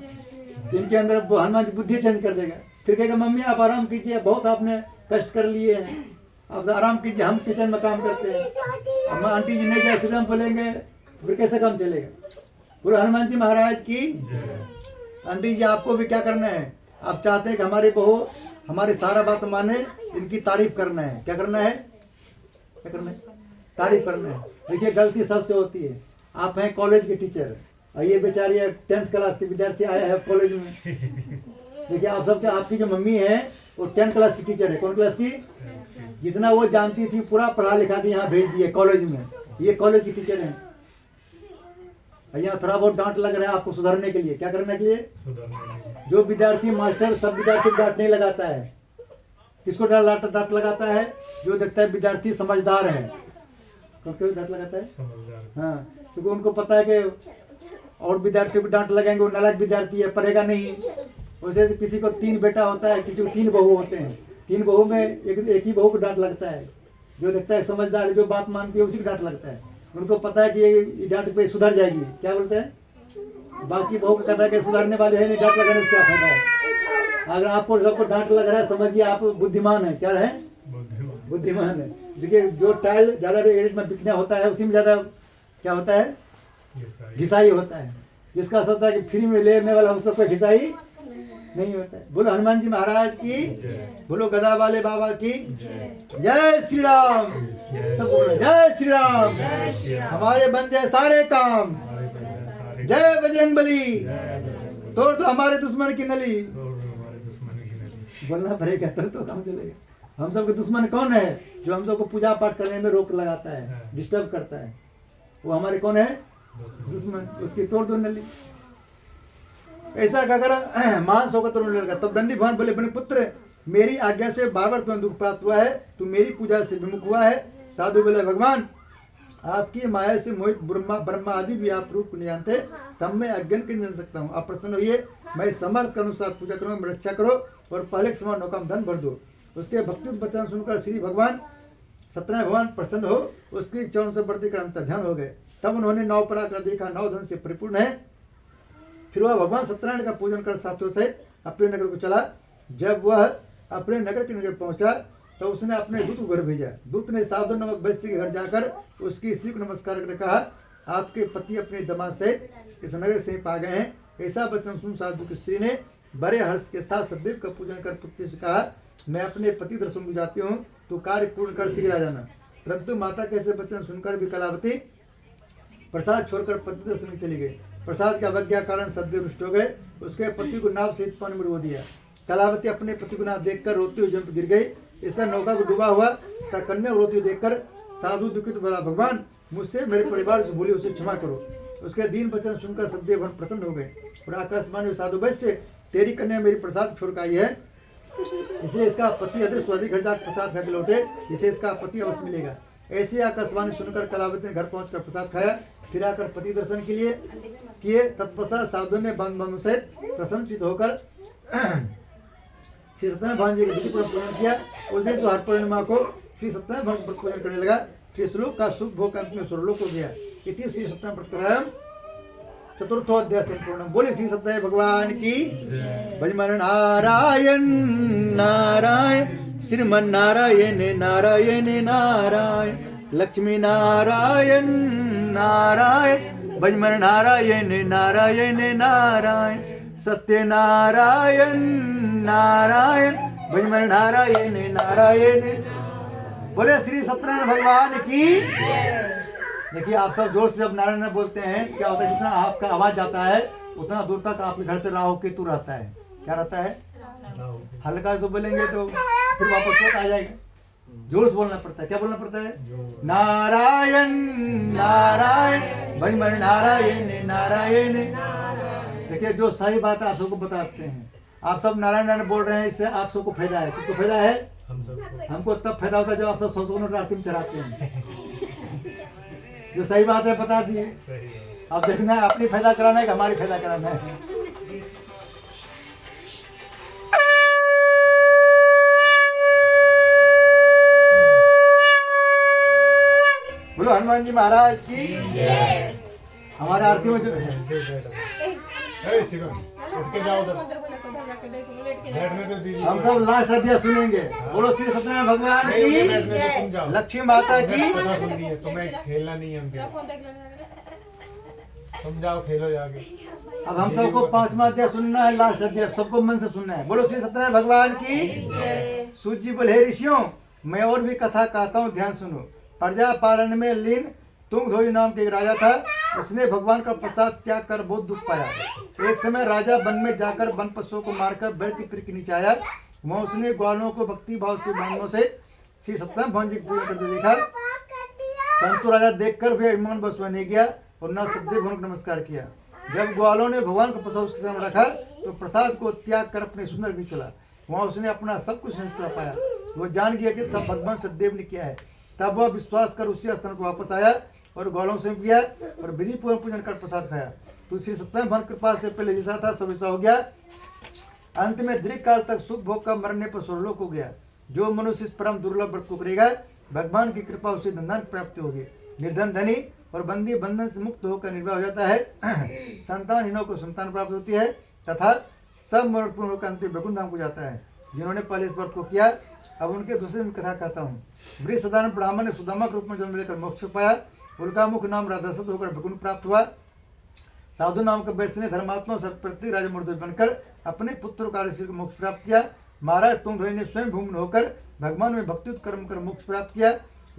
इनके अंदर हनुमान जी बुद्धि चेंज कर देगा। फिर कहेगा मम्मी आप आराम कीजिए, बहुत आपने कष्ट कर लिए हैं, आप आराम कीजिए, हम किचन में काम करते हैं। अब आंटी जी नहीं जय श्री राम बोलेंगे तो फिर कैसे काम चलेगा? पूरे हनुमान जी महाराज की। आंटी जी आपको भी क्या करना है? आप चाहते हैं कि हमारी बहू हमारी सारा बात माने, इनकी तारीफ करना है। क्या करना है? क्या करना है? तारीफ करना है। देखिए गलती सबसे होती है। आप हैं कॉलेज के टीचर और ये बेचारी 10th क्लास के विद्यार्थी आया है कॉलेज में। देखिए आप सबके, आपकी जो मम्मी है वो 10th क्लास की टीचर है। कौन क्लास की? जितना वो जानती थी पूरा पढ़ा लिखा के यहाँ भेज दिए कॉलेज में। ये कॉलेज की टीचर है। यहाँ थोड़ा बहुत डांट लग रहा है आपको सुधारने के लिए। क्या करने के लिए? जो विद्यार्थी मास्टर सब विद्यार्थी को डांट नहीं लगाता है। किसको डांट लगाता है? जो देखता है विद्यार्थी समझदार है। क्यों डांट लगाता है? समझदार। हाँ, क्योंकि उनको पता है कि और विद्यार्थियों को डांट लगाएंगे वो नालायक विद्यार्थी है, पढ़ेगा नहीं। वैसे किसी को 3 बेटा होता है, किसी को 3 बहू होते हैं। 3 बहू में एक ही बहू को डांट लगता है। जो देखता है समझदार है, जो बात मानती है उसी को डांट लगता है। उनको पता है कि ये डांट पे सुधर जाएगी। क्या बोलते हैं? बाकी बहू को कहता है कि सुधरने वाले है नहीं, डांट लगाने से क्या फायदा है? अगर आपको सबको डांट लग रहा है समझिए आप बुद्धिमान है। क्या है? बुद्धिमान है। देखिए जो टाइल ज्यादा रेट में बिकना होता है उसी में ज्यादा क्या होता है? घिसाई होता है। जिसका सोचता है कि फ्री में लेने वाला उसको कोई घिसाई नहीं होता है। बोलो हनुमान जी महाराज की, बोलो गदा वाले बाबा की जय श्री राम। सब बोलो जय श्री राम। हमारे बन जाए सारे काम। जय बजरंग बली। तोड़ दो हमारे दुश्मन की नली। बोलना पड़ेगा तो काम चलेगा। हम सबके दुश्मन कौन है? जो हम सबको पूजा पाठ करने में रोक लगाता है, डिस्टर्ब करता है, वो हमारे कौन है? दुश्मन। उसकी तोड़ दो नली। ऐसा अगर मांस होगा तो रोने लगा। तब दंडी भगवान बोले अपने पुत्र मेरी आज्ञा से बार तुम्हें दुख प्राप्त हुआ है, तू मेरी पूजा से विमुख हुआ है। साधु बोले भगवान आपकी माया से मोहित ब्रह्मा आदि भी आप रूप नहीं जानते, तब मैं अज्ञान के जान सकता हूँ। आप प्रसन्न होइए, मैं समर्थ के अनुसार पूजा करूँ, रक्षा करो और पहले के समान नौका में धन भर दो। उसके भक्ति वचन सुनकर श्री भगवान सत्यनारायण भगवान प्रसन्न हो, उसकी इच्छाओं से बढ़ती कर अंतर ध्यान हो गए। तब उन्होंने 9 पराक्रम देखा, 9 धन से परिपूर्ण है। फिर वह भगवान सत्यनारायण का पूजन कर साथियों सहित अपने नगर को चला। जब वह अपने नगर के नगर पहुंचा तो उसने अपने दूत को घर भेजा। दूत ने साधु नामक वैश्य के घर जाकर उसकी स्त्री को नमस्कार करके कहा आपके पति अपने दामाद सहित इस नगर से आ गए हैं। ऐसा वचन सुन साधु की स्त्री ने बड़े हर्ष के साथ सदैव का पूजन कर पुत्र से कहा मैं अपने पति दर्शन को जाती हूँ, तो कार्य पूर्ण कर शीघ्र आ जाना। परंतु माता कैसे वचन सुनकर भी कलावती प्रसाद छोड़कर पति दर्शन में चली गई। प्रसाद की अवज्ञा कारण सदैव रुष्ट हो गए। उसके पति को नाव सहित पानी में डुबो दिया। कलावती अपने पति को नाव देखकर रोती हुई जंप गिर गई। इस तरह नौका को डूबा हुआ तथा कन्या रोती हुई देखकर साधु दुखित बोला भगवान मुझसे मेरे परिवार से भूली उसे क्षमा करो। उसके दीन वचन सुनकर सदैव प्रसन्न हो गए और आकाशवाणी साधु वैश्य तेरी कन्या मेरी प्रसाद छोड़ आई है, इसलिए इसका पति अधिक स्वादिक घर जाकर प्रसाद खा के लौटे, इसे इसका पति अवश्य मिलेगा। ऐसे आकाशवाणी सुनकर कलावती ने घर पहुंचकर प्रसाद खाया। फिर आकर पति दर्शन के लिए किए। तत्पश्चात साधु ने बंधु से प्रसन्नचित होकर श्री सत्यनारायण भगवान जी का पूजन किया। उस दिन से हर पूर्णिमा को श्री सत्यनारायण भगवान व्रत पूजन करने लगा। श्री श्लोक का सुख भोग अंत में स्वर्लोक हो गया। इति श्री सत्यनारायण व्रत चतुर्थोध्याय संपूर्ण। बोले श्री सत्यनारायण भगवान की भजमन नारायण नारायण श्रीमन नारायण नारायण नारायण लक्ष्मी नारायण नारायण भजमन नारायण नारायण नारायण सत्य नारायण नारायण भजमन नारायण नारायण। बोले श्री सत्यनारायण भगवान की। देखिए आप सब जोर से जब नारायण बोलते हैं क्या होता है, जितना आपका आवाज जाता है उतना दूर तक आपके घर से राहु केतु रहता है। क्या रहता है? हल्का से बोलेंगे तो फिर वापस चोट आ जाएगा। जोर से बोलना पड़ता है। क्या बोलना पड़ता है? नारायण नारायण भजमन नारायण नारायण। देखिए जो सही बात है आप सबको बताते हैं। आप सब नारायण नारायण बोल रहे हैं, इससे आप सबको फायदा है। किसको फायदा है? हमको तब फायदा होता है जब आप सब 100 नोट आरती में चढ़ाते हैं। जो सही बात है बता दिए। अब देखना है अपनी फायदा कराना है कि हमारी फायदा कराना है। बोलो हनुमान जी महाराज की। हमारे आरती में जो उठ के जाओ उधर, बैठने तो दीजिए। हम सब लास्ट अध्याय सुनेंगे। बोलो श्री सत्यनारायण भगवान की, तुम जाओ। लक्ष्मी माता की। कथा सुननी है तुम्हें, खेलना नहीं है हमके। तुम जाओ खेलो जाके। अब हम सबको 5वां अध्याय सुनना है, लास्ट अध्याय सबको मन से सुनना है। बोलो श्री सत्यनारायण भगवान की। सूत जी बोले हे ऋषियों, मैं और भी कथा कहता हूँ, ध्यान सुनो। प्रजा पालन में लीन तुंगध्वज नाम के एक राजा था। उसने भगवान का प्रसाद त्याग कर बहुत दुख पाया। एक समय राजा वन में जाकर वन पशुओं को मारकर बर की पेड़ के नीचे आया। वहाँ उसने ग्वालों को भक्ति भाव से ब्राह्मणों से श्री सत्यनारायण भगवान जी की पूजा करते देखा। परंतु राजा देखकर भी अभिमान बस नहीं गया और न सदैव भगवान को नमस्कार किया। जब ग्वालों ने भगवान का प्रसाद उसके सामने रखा तो प्रसाद को त्याग कर अपने सुंदर भी चला। वहाँ उसने अपना सब कुछ नष्ट कर पाया। वो जान गया कि सब भगवान सदैव ने किया है। तब वह विश्वास कर उसी स्थान को वापस आया और ग्वालों से किया और विधि पूर्ण पूजन कर प्रसाद खाया। तो श्री सत्यनारायण भगवान कृपा से पहले जैसा था सब ऐसा हो गया। अंत में दीर्घ काल तक सुख भोग का मरने पर स्वर्लोक हो गया। जो मनुष्य इस परम दुर्लभ व्रत को करेगा भगवान की कृपा उसे धन प्राप्ति होगी। निर्धन धनी और बंदी बंधन से मुक्त होकर निर्वाह हो जाता है। संतानहीनों को संतान प्राप्त होती है तथा सब मरण पूर्ण होकर अंतिम वैकुंठ धाम को जाता है। जिन्होंने पहले इस व्रत को किया अब उनके दूसरे में कथा कहता हूँ। वृष साधारण ब्राह्मण ने सुदामा के रूप में जन्म लेकर मोक्ष पाया। उनका मुख नाम राधासत होकर वैकुंठ प्राप्त हुआ। साधु नाम के वैश्य ने धर्मात्मा सत्प्रति राजा मृदुज बनकर अपने पुत्र कार्यशील को मोक्ष प्राप्त किया। महाराज तुंगध्वज ने स्वयं भूमि होकर भगवान में भक्ति कर्म कर मोक्ष प्राप्त किया।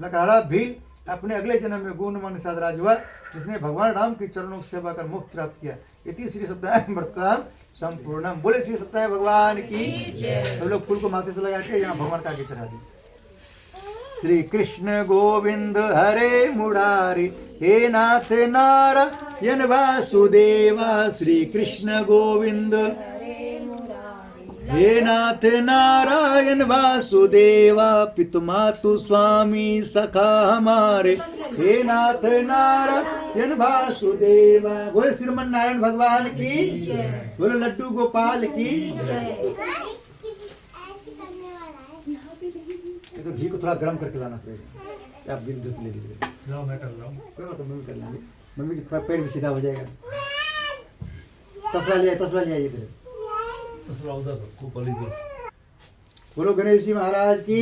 लकड़ा भील अपने अगले जन्म में गुणमान साध राज हुआ, जिसने भगवान राम के चरणों की सेवा कर मोक्ष प्राप्त किया। इति श्री सत्यनारायण व्रत संपूर्णम। बोले श्री सत्यनारायण भगवान की। तो लोग फूल को माथे से लगा के यहाँ भगवान का आगे चढ़ा दी। श्री कृष्ण गोविंद हरे मुरारी हे नाथ नारायण वासुदेवा। श्री कृष्ण गोविंद हे नाथ नारायण वासुदेवा। पितु मातु स्वामी सखा हमारे हे नाथ नारायण वासुदेवा। बोले श्रीमन नारायण भगवान की। बोले लड्डू गोपाल की। तो घी को थोड़ा गर्म करके लाना पड़ेगा। आप बिल दूसरे ले लीजिए। जाओ मैं कर रहा हूँ। कोई बात नहीं, मम्मी कर लेंगे। मम्मी की थोड़ा पैर भी सीधा हो जाएगा। तसला लिया इधर। बोलो गणेश जी महाराज की।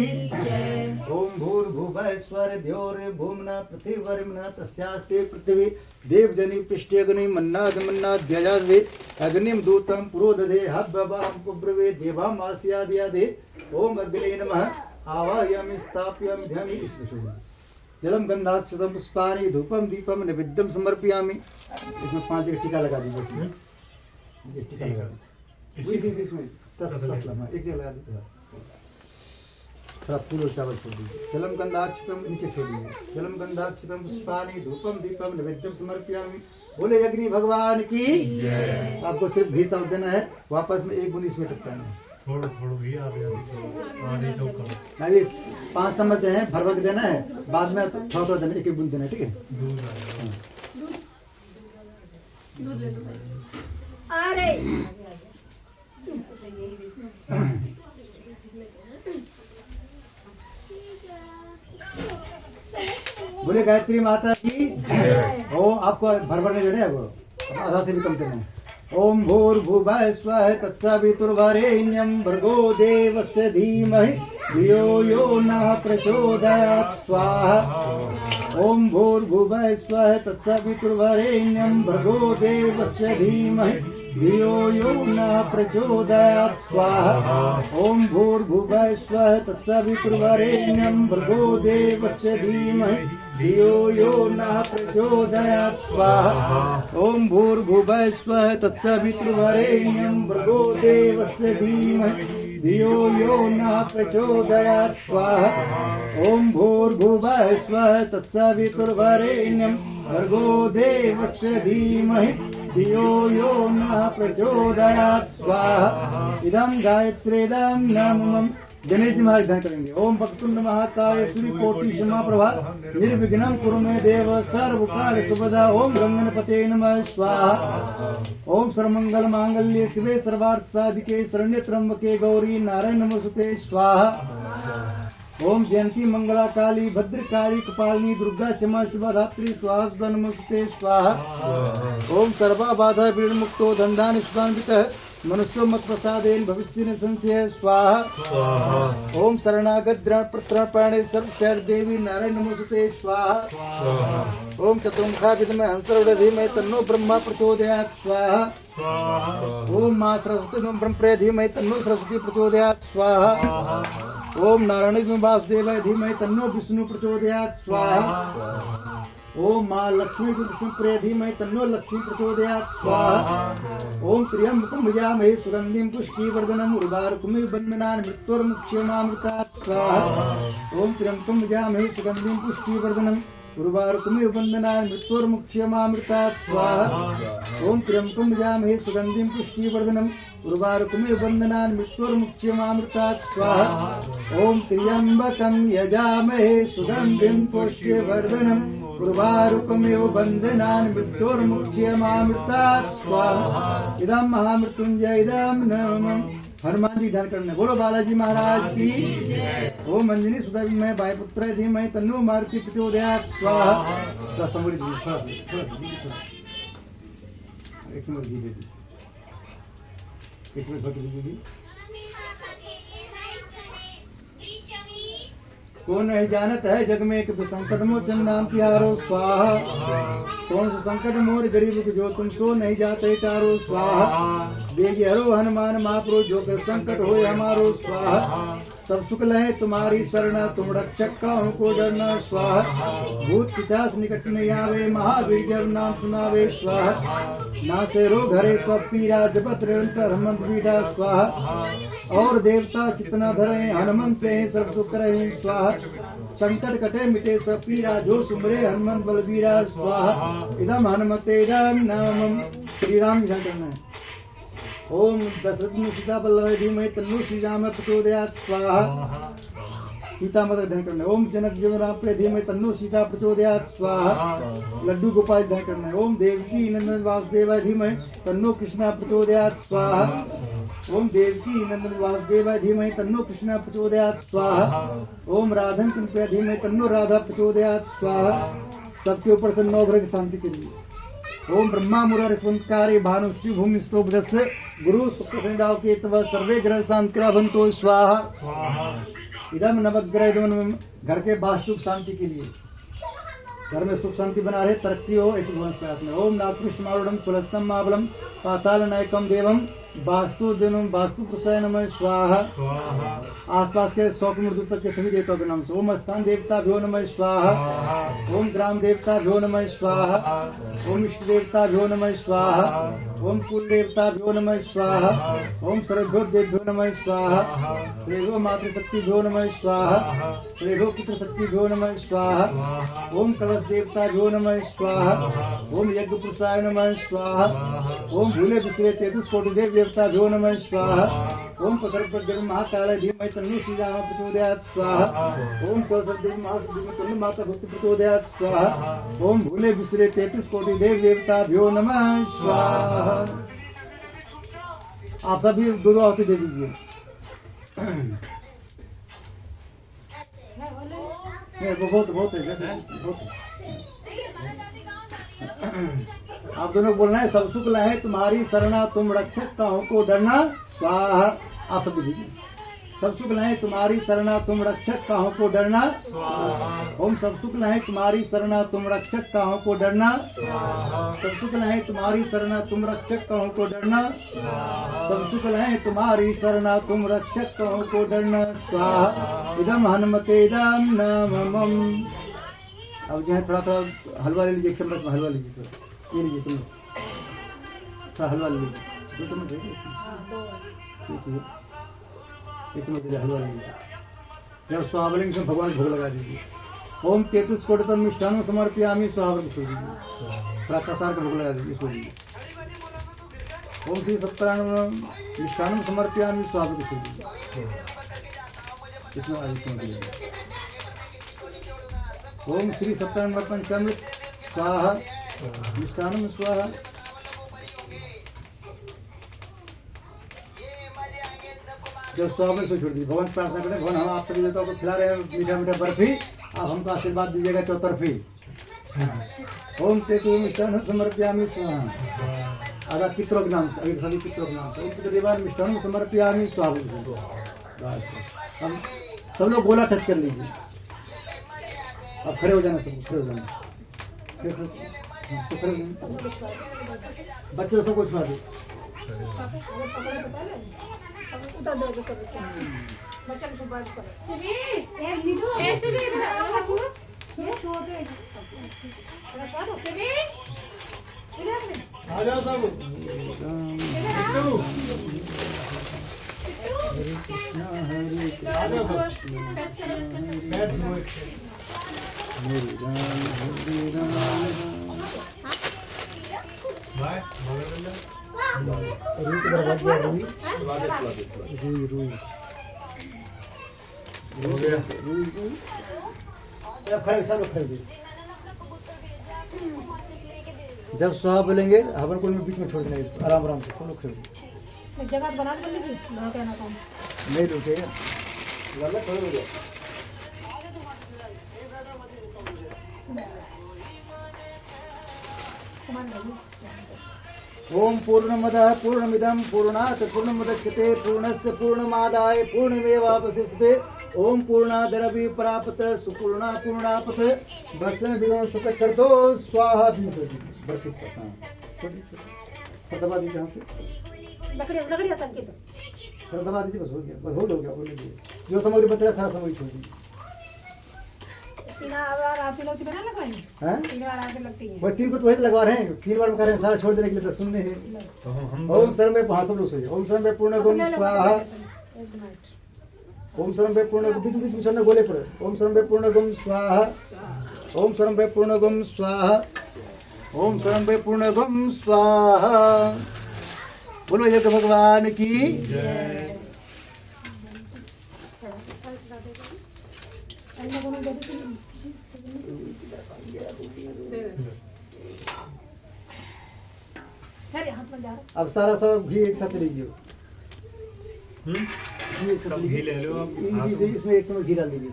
ओम भूर्भुवः स्वः द्यौर भूम्ना पृथिवीर्मना तस्यास्ते पृथिवी देवजनी पृष्ठे अग्नि मन्नाद्यजादे अग्निम दूतम पुरोदधे हव्यवाम कुब्रवे देवाम आस्यादयादे। ओम अग्ने नमः आवाहयामि स्थापयामि ध्यायामि। इसमें जलम गंधाक्षतम पुष्पाणि धूपम दीपम नैवेद्यम समर्पयामि। इसमें 5 एक टीका लगा दीजिए। इसमें टीका लगा दीजिए। इसमें तसला एक जगह लगा दीजिए। थोड़ा फूल और चावल छोड़ दीजिए। जलम गंधाक्षतम नीचे छोड़ दीजिए। जलम गंधाक्षतम पुष्पाणि धूपम दीपम नैवेद्यम समर्पयामि। बोले अग्नि भगवान की। आपको सिर्फ घी साथ देना है, वापस में 1 बूंद इसमें टपकाना है। थोड़ा घी आ गया। अभी 5 चम्मच है, भर भर देना है। बाद में थोड़ा देना, 1 बूंद देना है। ठीक है। दूध आ गया। अरे बोले गायत्री माता की ओम। आपको भर नहीं दे रहे हैं, वो आधा से भी कम करना है। ओम भूर्भुवः स्वः तत्सवितुर्वरेण्यं भर्गो देवस्य धीमहि धियो यो नः प्रचोदयात् स्वाहा। ओम भूर्भुवः स्वः तत्सवितुर्वरेण्यं भर्गो देवस्य धीमहि धियो यो नः प्रचोदयात् स्वाहा। ओम भूर्भुवः स्वः तत्सवितुर्वरेण्यं भर्गो देवस्य धीमहि धियो यो नः प्रचोदयात् स्वाहा। ओम भूर्भुवः स्वः तत्सवितुर्वरेण्यं भर्गो देवस्य धीमहि धियो यो नः प्रचोदयात् स्वाहा। ओम भूर्भुवः स्वः तत्सवितुर्वरेण्यं भर्गो देवस्य धीमहि धियो यो नः प्रचोदयात् स्वाहा। इदं गायत्रीदं नामं गणेश महाराज ध्यान करेंगे। ओम वक्रतुंड महाकाय सूर्यकोटि समाप्रभा निर्विघ्नं कुरु मे देव सर्वकार्य सुभदा। ओम गंगणपते नमः स्वाहा। ओम सर्वमंगल मांगल्ये शिवे सर्वार्थ साधिके शरण्ये त्र्यंबके गौरी नारायण नमोस्तुते स्वाहा। ओम जयंती मंगला काली भद्रकाली कपालिनी दुर्गा क्षमा शिवा धात्री स्वाहा सुधा नमोस्तुते स्वाहा। ओम सर्वा बाधा विमुक्तो धनधान्य सुधान्वितः मनुष्यो मत प्रसादेन भविष्य संशय स्वाहा। ओम शरणागत द्रण प्रत्रापाणे सर्वशैर देवी नारायण नमोस्तुते स्वाहा। ओम चतुर्मुखा विद्महे हंसरूढ़ धीमहि तन्नो ब्रह्मा प्रचोदयात् स्वाहा। ओम मां सरस्वती ब्रह्मप्रिय धीमहि तन्नो सरस्वती प्रचोदयात् स्वाहा। ओम नारायण वासुदेवाय धीमहि तन्नो विष्णु प्रचोदयात् स्वाहा। ओम मां लक्ष्मी विष्णु प्रिय धीमहि तन्नो लक्ष्मी प्रचोदयात् स्वाहा। ओम त्र्यंबकं यजामहे सुगंधिं पुष्टिवर्धनम् उर्वारुकमिव बन्धनान् मृत्युर्मुक्षयमामृतात् स्वाहा। ओम त्र्यंबकं यजामहे सुगंधिं पुष्टिवर्धनम् उर्वारुकमिव बन्धनान् मृत्युर्मुक्षयमामृतात् स्वाहा। ओम त्र्यंबकं यजामहे सुगंधिं पुष्टिवर्धनम् उर्वारुकमिव बन्धनान् मृत्युर्मुक्षयमामृतात् स्वाहा। ओम त्र्यंबकं यजामहे सुगंधिं पुष्टिवर्धनम् उर्वारुकमिव बन्धनान् मृत्युर्मुक्षयमामृतात् स्वाहा। इदं महामृत्युंजय इदं नमः। हनुमान जी ध्यान करना। बोलो बालाजी महाराज की। ओम अंजनी सुधा विद्महे वायुपुत्राय धीमहि तन्नो मारुति प्रचोदयात् स्वाहा। एक मिनट दीजिए, एक मिनट दीजिए। कौन नहीं जानत है जग में एक संकट मोचन नाम तिहारो स्वाहा। कौन सा संकट मोर गरीब को जो तुम सो नहीं जाते तारो स्वाहा। देगी हरो हनुमान महाप्रभु जो के संकट हो हमारो स्वाहा। सब सुख लहे तुम्हारी शरण तुम रक्षक का हमको डरना स्वाहा। भूत पिशाच निकट नहीं आवे महावीर जब नाम सुनावे स्वाहा। ना से रोग हरे सब पीरा जपत निरंतर हनुमंत बीड़ा स्वाहा। और देवता कितना धरे हनुमंत से सब सुख रहे स्वाहा। संकट कटे मिटे सब पीरा जो सुमरे हनुमंत बलबीरा स्वाहा। इदम हनुमते इदम नामम। श्री राम ध्यान करना है। ओम दशरथ सीता बल्लभ धीमहि तन्नो श्री राम प्रचोदयात् स्वाहा। सीता माता ध्यान करना है। ओम जनक जीवन राम प्रिय धीमहि तन्नो सीता प्रचोदयात् स्वाहा। लड्डू गोपाल ध्यान करना है। ओम देवकी नंदन वासुदेवाय धीमहि तन्नो कृष्णा प्रचोदयात् स्वाहा। ओम देवकी नंदन वासुदेवाय धीमहि तन्नो कृष्णा प्रचोदयात् स्वाहा। ओम राधन कुंप्रिया धीमहि तन्नो राधा प्रचोदयात् स्वाहा। सबके ऊपर से 9 ग्रह की शांति के लिए। ओम ब्रह्मा मुरारी भानु श्री भूमि स्तोभस्य गुरु शुक्र शनिराव के तव सर्वे ग्रह शांति भवन्तु स्वाहा। इदम नवग्रह घर के वास्तु शांति के लिए, घर में सुख शांति बना रहे, तरक्की हो, ऐसी भवन प्रार्थना। ओम नागपुरुषमारूढ़ं सुलस्तम महाबलम पाताल नायकम देवम वास्तु दिनम वास्तु पुरुषाय नमः स्वाहा। आसपास के 100 किलोमीटर दूर तक के सभी देवताओं के नाम से। ओम स्थान देवता भ्यो नमः स्वाहा। ओम ग्राम देवता भ्यो नमः स्वाहा। ओम इष्ट देवता भ्यो नमः स्वाहा। ओम कुल देवता भ्यो नमः स्वाहा। ओम सर्वभ्यो देवभ्यो नमः स्वाहा। श्रेयो मातृशक्ति भ्यो नमः स्वाहा। श्रेयो पुत्र शक्ति भ्यो नमः स्वाहा। ओम कलश देवता भ्यो नमः स्वाहा। ओम यज्ञ पुरुषाय नमः स्वाहा। ओम भूले विश्वे तेतुस कोटि देव देवता भ्यो नमः स्वाहा। ओम पकड़ महाकाल धीमहि तन्नो श्री राम प्रचोदयात् स्वाहा। ओम सरस्वती महासुदेवी तन्नो माता भक्ति प्रचोदयात् स्वाहा। ओम भूले बिसरे 33 कोटि देव देवताभ्यो नमः स्वाहा। आप सभी दो आहुति दे दीजिए। नहीं, वो बहुत है बहुत है। आप दोनों बोलना है, सब सुख लहे तुम्हारी शरणा तुम रक्षक काहू को डरना स्वाहा। आप सब दीजिए। सब सुख लहे तुम्हारी शरणा तुम रक्षक काहू को डरना स्वाहा। ओम सब सुख लहे तुम्हारी शरणा तुम रक्षक काहू को डरना स्वाहा। सब सुख लहे तुम्हारी शरणा तुम रक्षक काहू को डरना स्वाहा। सब सुख लहे तुम्हारी शरणा तुम रक्षक काहू को डरना स्वाहा। इदम हनुमते इदम नमः। अब जो है थोड़ा हलवा ले लीजिए, चम्मच में हलवा लीजिए, थोड़ा ये लीजिए चम्मच, थोड़ा हलवा ले लीजिए, 2 चम्मच दे दीजिए इसमें, एक चम्मच दीजिए हलवा ले लीजिए। जब स्वावलिंग में भगवान भोग लगा दीजिए। ओम 33 कोटि मिष्ठान समर्पयामि स्वाहा छोड़ दीजिए, थोड़ा कसार का भोग लगा दीजिए, छोड़ दीजिए। ओम श्री सत्यानंद मिष्ठान समर्पयामि स्वाहा छोड़ दीजिए, इसमें आगे ओम श्री सत्यानंद पंचामृत स्वाहा मिष्ठानम स्वाहा। जब स्वागत से छोड़ दी भगवान प्रार्थना करें, भगवान हम आप सभी देवताओं को खिला रहे हैं मीठा मीठा बर्फी, आप हमको आशीर्वाद दीजिएगा चौतरफी। ओम तेतु मिष्ठान समर्पयामि स्वाहा। आधा पितरों के नाम से, अभी सभी पितरों के नाम से ओम पितृदेवान मिष्ठान समर्पयामि स्वाहा। हम सब लोग गोला टच कर लीजिए। अब खड़े हो जाना, सब खड़े हो जाना, बच्चों सबको छुआ दे। आ जाओ सब। मेरी राम हरि राम रूई की तरफ गया, रूई रूई खड़े सब लोग खड़े। जब स्वाहा बोलेंगे हवन कुंड में बीच में छोड़ देंगे, आराम आराम से सब लोग खड़े। जगह बना कर लीजिए, ना कहना काम नहीं रुकेगा, गलत हो गया। ओम पूर्णमदः पूर्णमिदं पूर्णात् पूर्णमुदच्यते पूर्णस्य पूर्णमादाय पूर्णमेवावशिष्यते। ओम पूर्णादरवि प्राप्त सुपूर्णा पूर्णापत बसन विगण सुख कर दो स्वाहा। बर्फी दबा दीजिए, यहाँ से लकड़ियाँ संकेत दबा दीजिए, बस हो गया, बस हो गया। बोल लीजिए जो सामग्री बच रहा है सारा सामग्री छोड़ दीजिए। तीन बार आरती लगती है ना, लगवाएंगे हैं? 3 बार आरती लगती है। वो 3 को तो वही लगवा रहे हैं, 3 बार में कर रहे हैं, सारा छोड़ देने के लिए तो सुनने हैं। ओम सर्व में हाँ सब लोग सोइए। ओम सर्व में पूर्ण गुण स्वाहा। ओम सर्व में पूर्ण बीच बीच में गोले पर। ओम सर्व में पूर्ण गुण स्वाहा। ओम सर्व में पूर्ण गुण स्वाहा। ओम सर्व में पूर्ण गुण स्वाहा। बोलो जय भगवान की जय। अब सारा सब घी एक साथ लीजिए। घी ले लो आप। इसमें 1 चम्मच घी डाल दीजिए।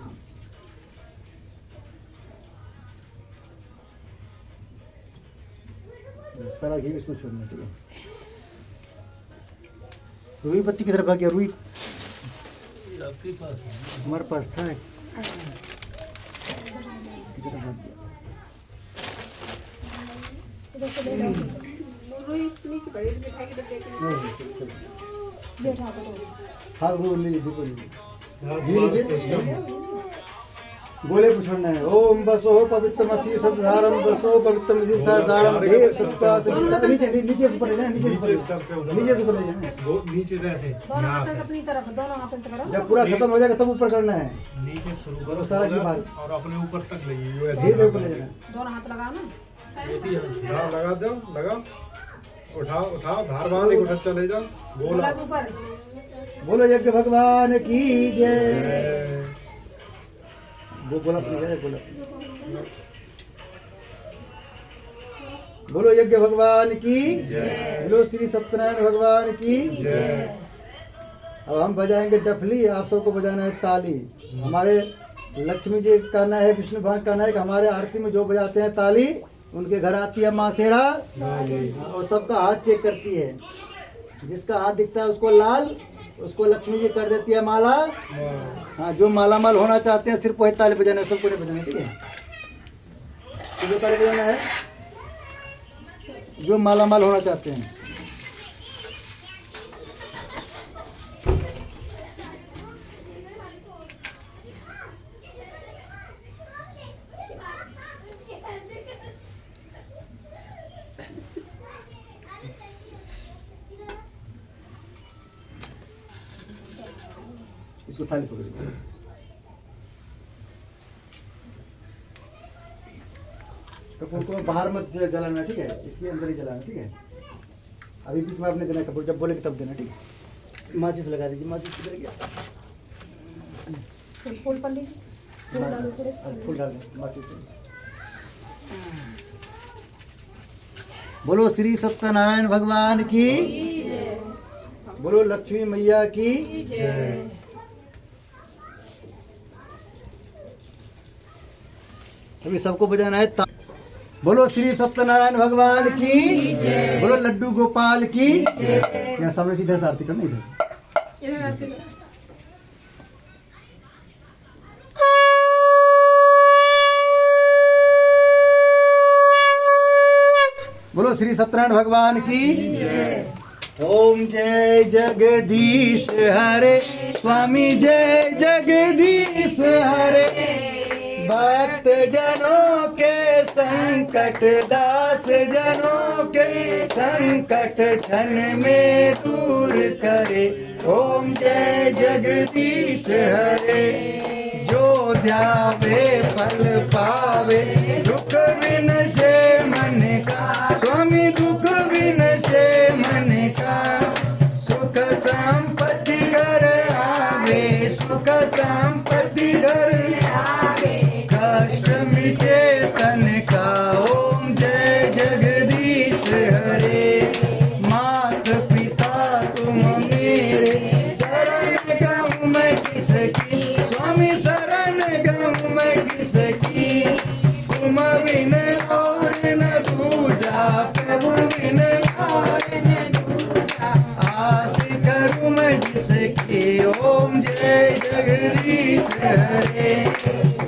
सारा घी इसमें छोड़ना चाहिए। रुई बत्ती की तरफ आ गया। रुई आपके पास हमारे पास था। हाँ वो ले बोले पूछना है। ओम बसो पवित्रमसि सद्धारम बसो पवित्रमसि सद्धारम देव सत्ता से नीचे से ऊपर ले जाना, नीचे से ऊपर ले जाना। वो नीचे से ऐसे दोनों हाथों से अपनी तरफ, दोनों हाथों से करो। जब पूरा खत्म हो जाएगा तब ऊपर करना है। नीचे शुरू करो करो सारा घी बाहर और अपने ऊपर तक लगी धीरे ऊपर ले जाना। दोनों हाथ लगाओ ना। लगा दो, लगाओ, उठाओ उठाओ, धार बांध उठा चले जाओ। बोला लग ऊपर। बोलो यज्ञ भगवान की जय। वो बोला बोला। बोलो यज्ञ भगवान की, बोलो श्री सत्यनारायण भगवान की। अब हम बजाएंगे डफली, आप सबको बजाना है ताली। हमारे लक्ष्मी जी का कहना है, विष्णु भगवान का कहना है कि हमारे आरती में जो बजाते हैं ताली, उनके घर आती है माँ शेरा और सबका हाथ चेक करती है। जिसका हाथ दिखता है उसको लाल, उसको लक्ष्मी जी कर देती है माला। हाँ, जो माला माल होना चाहते हैं सिर्फ वही ताली बजाना है, सबको नहीं बजाना, ठीक है। जो ताली बजाना है जो माला माल होना चाहते हैं। इसको थाली पकड़ लो। कपूर को बाहर मत जलाना, ठीक है, इसके अंदर ही जलाना, ठीक है। अभी बीच में आपने देना कपूर, जब बोले तब देना, ठीक है। माचिस लगा दीजिए, माचिस किधर गया? फूल पर लीजिए, फूल डालो थोड़े से। फूल डाल दें, माचिस। बोलो श्री सत्यनारायण भगवान की, बोलो लक्ष्मी मैया की। अभी सबको बजाना है बोलो श्री सत्यनारायण भगवान की, बोलो लड्डू गोपाल की। यहाँ सामने सीधा से आरती करना, इधर बोलो श्री सत्यनारायण भगवान की। ओम जय जगदीश हरे, स्वामी जय जगदीश हरे। भक्त जनों के संकट, दास जनों के संकट क्षण में दूर करे। ओम जय जगदीश हरे। जो ध्यावे फल पावे, दुख विनशे मन का। स्वामी दुख विनशे मन का। सुख संपत्ति घर आवे, सुख संपत्ति घर आवे। कष्ट मिटे तन का। ओम जय जगदीश हरे। मात पिता तुम मेरे, शरण गाऊं मैं किसकी। स्वामी शरण गाऊं मैं किसकी। तुम बिन और न दूजा, प्रभु बिन और न दूजा। आस करूं मैं जिसकी। ओम जय जगदीश हरे।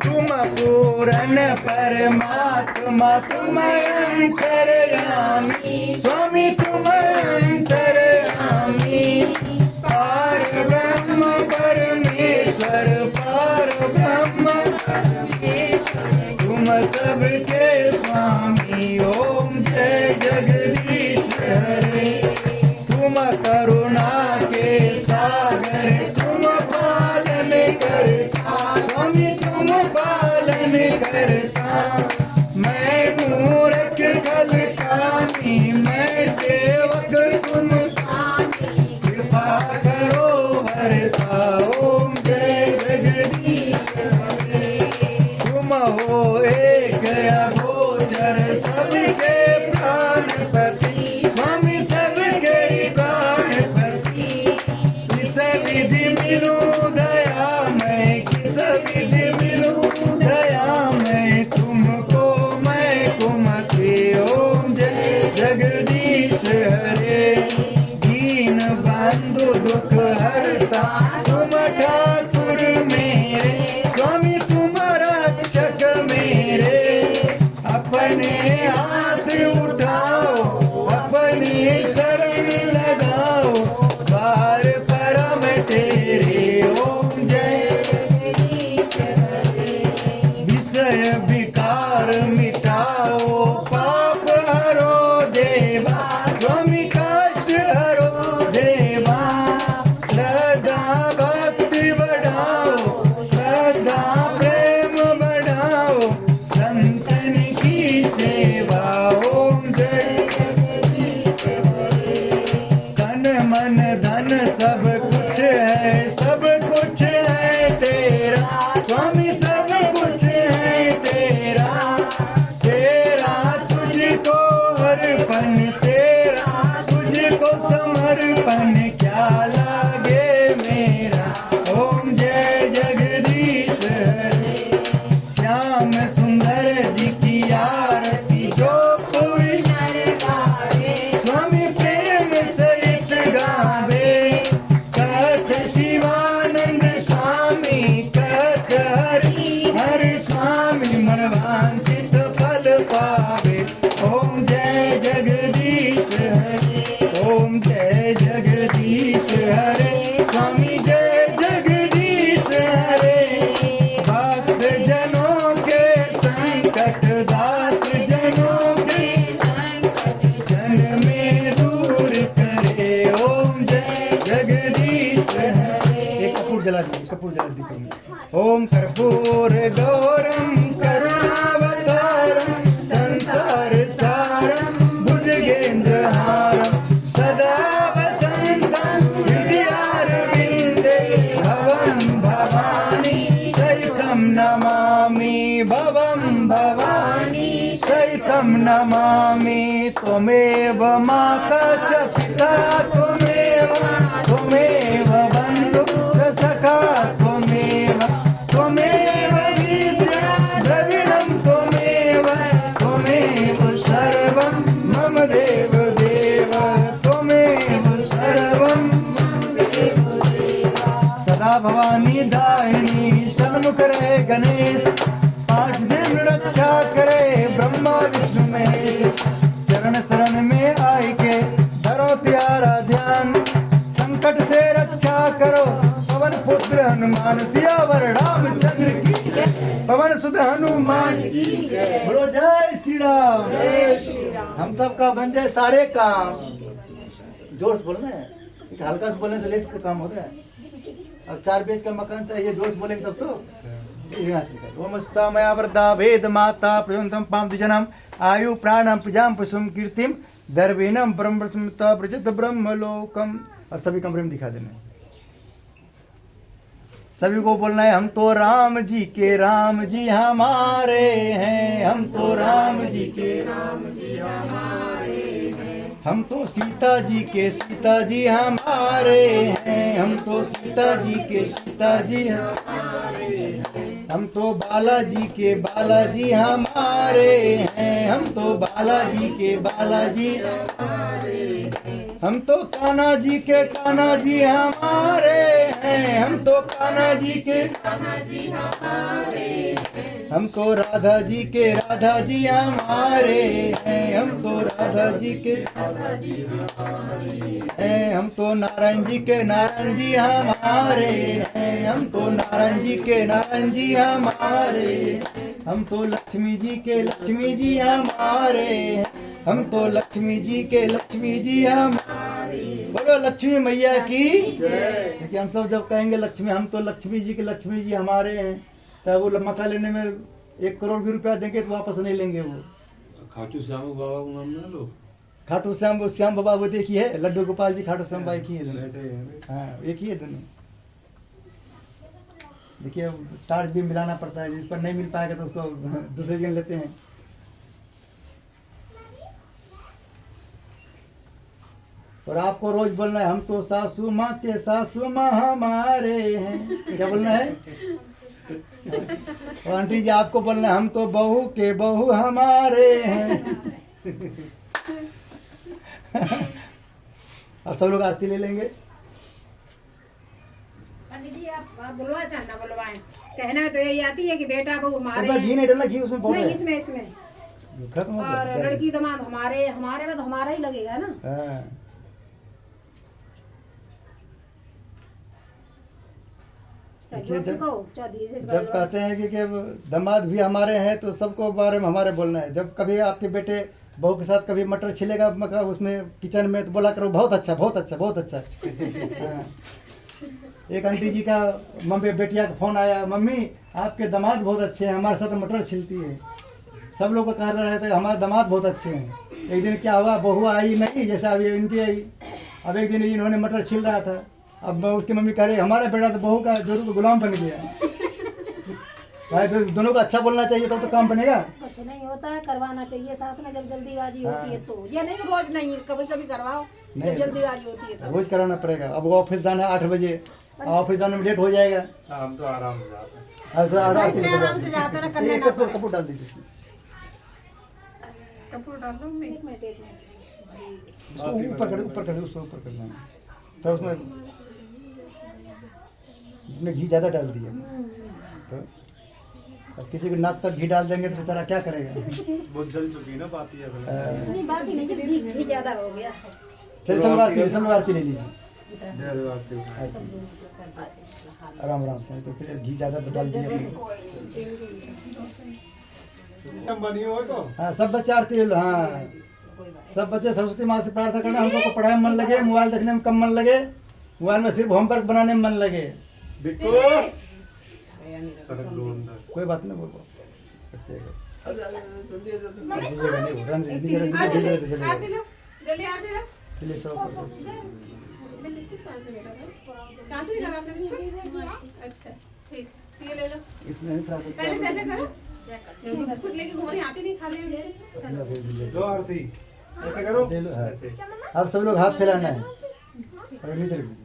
तुम पूर्ण परमात्मा, तुम अंतर्यामी। स्वामी तुम अंतर्यामी। पार ब्रह्म परमेश्वर, पार ब्रह्म परमेश्वर। तुम सबके स्वामी। ओम जय जगदीश हरे। तुम करुणा के सागर, तुम पालन करता। स्वामी तुम पालन करता। मैं मूर्ख कल कामी, मैं सेवक तुम स्वामी। कृपा करो भरता। ओम जय जगदीश हरे। तुम हो एक अगोचर, सबके प्राणपति। स्वामी सबके प्राणपति। किस विधि मिलूं दया मैं, किस विधि मिलूं दया मैं। तुमको मैं कुमति। ओम जय जगदीश हरे। दीन बंधु दुख हरता, तुम ठाकुर मेरे। स्वामी तुम रक्षक मेरे। अपने हाथ उठाओ, अपनी शरण लगाओ। द्वार परम तेरे। ओम जय जगदीश हरे। विषय विकार मिटाओ, पाप हरो देवा। स्वामी कष्ट हरो देवा। श्रद्धा भक्ति बढ़ाओ, श्रद्धा प्रेम बढ़ाओ। संतन की सेवा। ओम जय जगदीश हरे। तन मन धन सब कुछ है, सब कुछ है तेरा। स्वामी सब कुछ है तेरा। तेरा तुझको हर कपूर जला दीपक। ओम कर्पूर गौरम करुणावतारम संसार सारम भुजगेन्द्रहारम सदा वसंतम हृदयारविंदे भवं भवानी सहितं नमामि भवं भवानी सहितं नमामि। त्वमेव माता च पिता त्वमेव बन्धु सखा त्वमेव विद्या द्रविणं त्वमेव सर्वं मम देव त्वमेव सर्वं सदा भवानी दायिनी सन्मुख रहे गणेश 5 दिन रक्षा करे ब्रह्मा विष्णु महेश। चरण शरण में आए के धरो त्यारा ध्यान संकट से रक्षा करो पवन पुत्र हनुमान सियावर रामचंद्र की पवन सुत हनुमान की बोलो जय श्री राम। हम सब का बन जाए सारे काम। जोर से बोलना है, हल्का से बोलने से लेट का काम होता है। अब 4 पेज का मकान चाहिए, जोर से बोलेंगे तब तो। ओम स्ता मया वृद्धा भेद माता प्रयंतम पाम द्विजनम आयु प्राणम प्रजाम पशुम कीर्तिम दर्वीनम ब्रह्म स्मृता प्रजत ब्रह्मलोकम। और सभी कमरे में दिखा देना, सभी को बोलना है हम तो राम जी हमारे हैं, हम तो राम जी के हमारे हैं, हम तो सीता जी हमारे हैं, हम तो सीता जी हमारे हैं, हम तो बालाजी हमारे हैं, हम तो बालाजी हमारे हैं, हम तो कान्हा जी हमारे हैं, हम तो कान्हा जी हमारे हैं, हम तो राधा जी हमारे हैं, हम तो राधा जी हमारे हैं, हम तो नारायण जी हमारे हैं, हम तो नारायण जी हमारे हैं, हम तो लक्ष्मी जी हमारे हैं, हम तो लक्ष्मी जी हमारे। बोलो लक्ष्मी मैया की जय। क्योंकि हम सब जब कहेंगे लक्ष्मी, हम तो लक्ष्मी जी हमारे हैं, चाहे वो मकान लेने में 1 करोड़ भी रुपया देंगे तो वापस नहीं लेंगे। वो खाटू श्याम बाबा को नाम ना लो। खाटू श्याम बाबा वो देखी है, लड्डू गोपाल जी खाटू श्याम बाबा एक ही है। हाँ एक ही है दोनों। देखिए टार्च भी मिलाना पड़ता है, जिस पर नहीं मिल पाएगा तो उसको दूसरे जगह लेते हैं। और आपको रोज बोलना है हम तो सासू माँ हमारे हैं। क्या बोलना है? और आंटी जी आपको बोलना है हम तो बहू हमारे हैं। और सब लोग आरती ले लेंगे। पंडित जी आप बुलवा चाहना बुलवाएं, कहना तो यही आती है कि बेटा बहू हमारे हैं। घी नहीं डालना, घी उसमें बहुत नहीं, इसमें और लड़की दामाद हमारे में तो हमारा ही लगेगा ना। हाँ। जब कहते हैं कि दामाद भी हमारे हैं तो सबको बारे में हमारे बोलना है। जब कभी आपके बेटे बहू के साथ कभी मटर छिलेगा उसमें किचन में तो बोला करो बहुत अच्छा। हाँ। एक आंटी जी का मम्मी बेटिया का फोन आया, मम्मी आपके दामाद बहुत अच्छे हैं, हमारे साथ मटर छिलती है। सब लोग को कह रहे थे हमारे दामाद बहुत अच्छे हैं। एक दिन क्या हुआ, बहू आई नहीं जैसे अभी इनकी आई। अब एक दिन इन्होंने मटर छिल रहा था, अब उसकी मम्मी कह रही हमारा बेटा तो बहू का जरूर गुलाम बन गया। भाई तो दोनों को अच्छा बोलना चाहिए तो काम बनेगा। कुछ नहीं होता है, करवाना चाहिए साथ में जब जल्दीबाजी होती है तो। ये नहीं रोज नहीं, कभी कभी करवाओ जब जल्दीबाजी होती है। रोज कराना पड़ेगा। अब ऑफिस जाना है 8 बजे, ऑफिस जाने में लेट हो जाएगा। हम तो आराम से जाते हैं। आराम से जाते हैं, करने ना पड़े। कपूर डाल दीजिए, कपूर डाल दो। एक मिनट ऊपर कर उसको ऊपर करना है तो उसमें घी ज्यादा डाल दिया तो अब किसी को नाक तक घी डाल देंगे तो बेचारा क्या करेगा। बहुत जल चुकी ना बात ही नहीं, बात ही नहीं, जब घी ज्यादा हो गया। चलिए सब आरती ले लीजिए आराम से। तो फिर घी ज्यादा डाल दिया। बनी हो तो हाँ सब बच्चे आरती ले लो। हाँ सब बच्चे सरस्वती माँ से प्रार्थना करना हम सबको पढ़ाई में मन लगे, मोबाइल देखने में कम मन लगे, मोबाइल में सिर्फ होमवर्क बनाने में मन लगे। बिक्को सड़क लो अंदर कोई बात नहीं बोलो बच्चे को। जल्दी आते लो। चलिए सब बिस्कुट कहाँ से मिला था? कहाँ से निकाला आपने बिस्कुट? अच्छा ठीक, ये ले लो। इसमें नहीं था पहले से ऐसे करो। बिस्कुट लेके घूमने आते नहीं, खाने में चलो। लो आरती ऐसे करो ले लो, हाँ। ऐसे अब सब लोग हाथ फैलाना है। अरे नीचे रख दीजिए।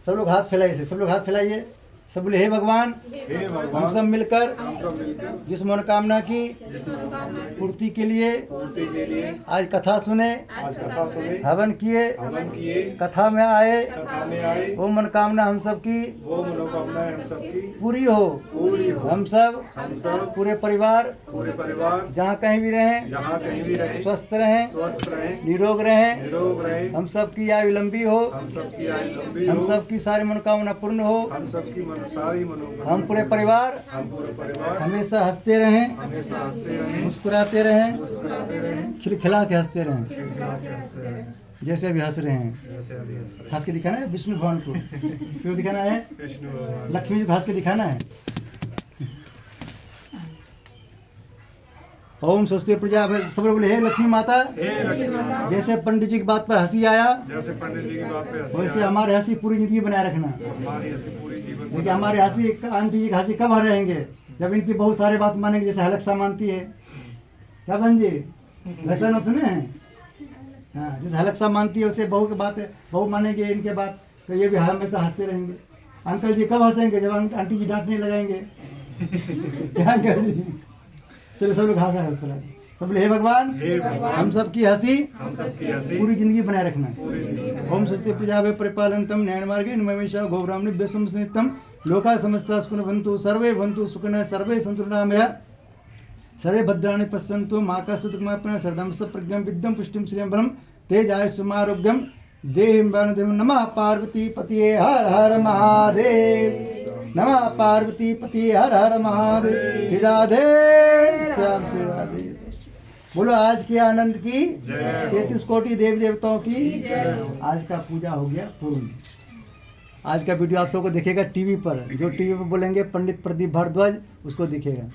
सब लोग हाथ फैलाइए, सब लोग हाथ फैलाइए। सब बोले हे भगवान, हे भगवान हम सब मिलकर हम सब मिलकर जिस मनोकामना की जिस मनोकामना की पूर्ति के लिए पूर्ति के लिए आज कथा सुने, आज कथा सुने, हवन किए, हवन किए, कथा में आए, कथा में आए, वो मनोकामना हम सब की वो मनोकामनाएं हम सबकी पूरी हो। पूरी हो। हम सब पूरे परिवार पूरे परिवार जहाँ कहीं भी रहें जहाँ कहीं भी रहे स्वस्थ रहें, स्वस्थ रहे, निरोग रहें। निरोग रहे, हम सब की आयु लंबी हो, हम सबकी आयु लंबी हम हो, सब की सारी मनोकामना पूर्ण हो। हम सबकी सारी मनोकामना, हम पूरे परिवार हम पूरे परिवार हमेशा हंसते रहें, हमेशा हंसते रहें, मुस्कुराते रहें, मुस्कुराते रहें, खिलखिला के हंसते रहें, खिलखिलाते हंसते रहें, जैसे अभी हंस रहे हैं। जैसे अभी हंस रहे हंस के दिखाना है विष्णु भगवान को, किसको दिखाना है? कृष्ण भगवान। लक्ष्मी जी को हंस के दिखाना है। ओम स्वस्ति प्रजा, सब लोग बोले हे लक्ष्मी माता। हे लक्ष्मी माता, जैसे पंडित जी की बात पर हंसी आया, जैसे पंडित जी की बात पे हंसी वैसे आए, हमारे हंसी पूरी जिंदगी बनाए रखना। हमारी हंसी पूरी जीवन देखिए हमारे हंसी, आंटी जी की हंसी कब रहेंगे? जब इनकी बहुत सारे बात मानेंगे, जैसे हलकसा मानती है। क्या बहन जी, वैसा ना सुने हैं? हाँ, जैसे हलकसा मानती है उसे बहू की बात है, बहू मानेंगे इनके बात, तो ये भी हमेशा हंसते रहेंगे। अंकल जी कब हंसेंगे? जब आंटी जी डांटने लगाएंगे। क्या अंकल जी? चलो सब लोग हंसा है, सब बोले हे भगवान, हे भगवान, हम सबकी हंसी हम सबकी हंसी पूरी जिंदगी बनाए रखना। पूरी जिंदगी ओम स्वस्ति प्रजाभ्यः परिपालयन्तम न्याय मार्गेण महेशा गोब्राह्मणेभ्यः संस्नितम लोकाः समस्ताः सुखिनो भवन्तु सर्वे भवन्तु सुखिनः सर्वे सन्तु निरामयाः सर्वे भद्राणि पश्यन्तु मा कश्चित् दुःखमाप्नुयात् सर्वं प्रज्ञं विद्यं पुष्टिं श्रियं बलं तेजाय सुमारोग्यं देहिं वरदेवं। नमः पार्वती पतिये हर हर महादेव, नमः पार्वती पतिये हर हर महादेव। श्री राधे श्याम, श्री राधे। बोलो आज के आनंद की 33 कोटि देवी देवताओं की। आज का पूजा हो गया पूर्ण। आज का वीडियो आप सबको दिखेगा टीवी पर, जो टीवी पर बोलेंगे पंडित प्रदीप भारद्वाज उसको दिखेगा।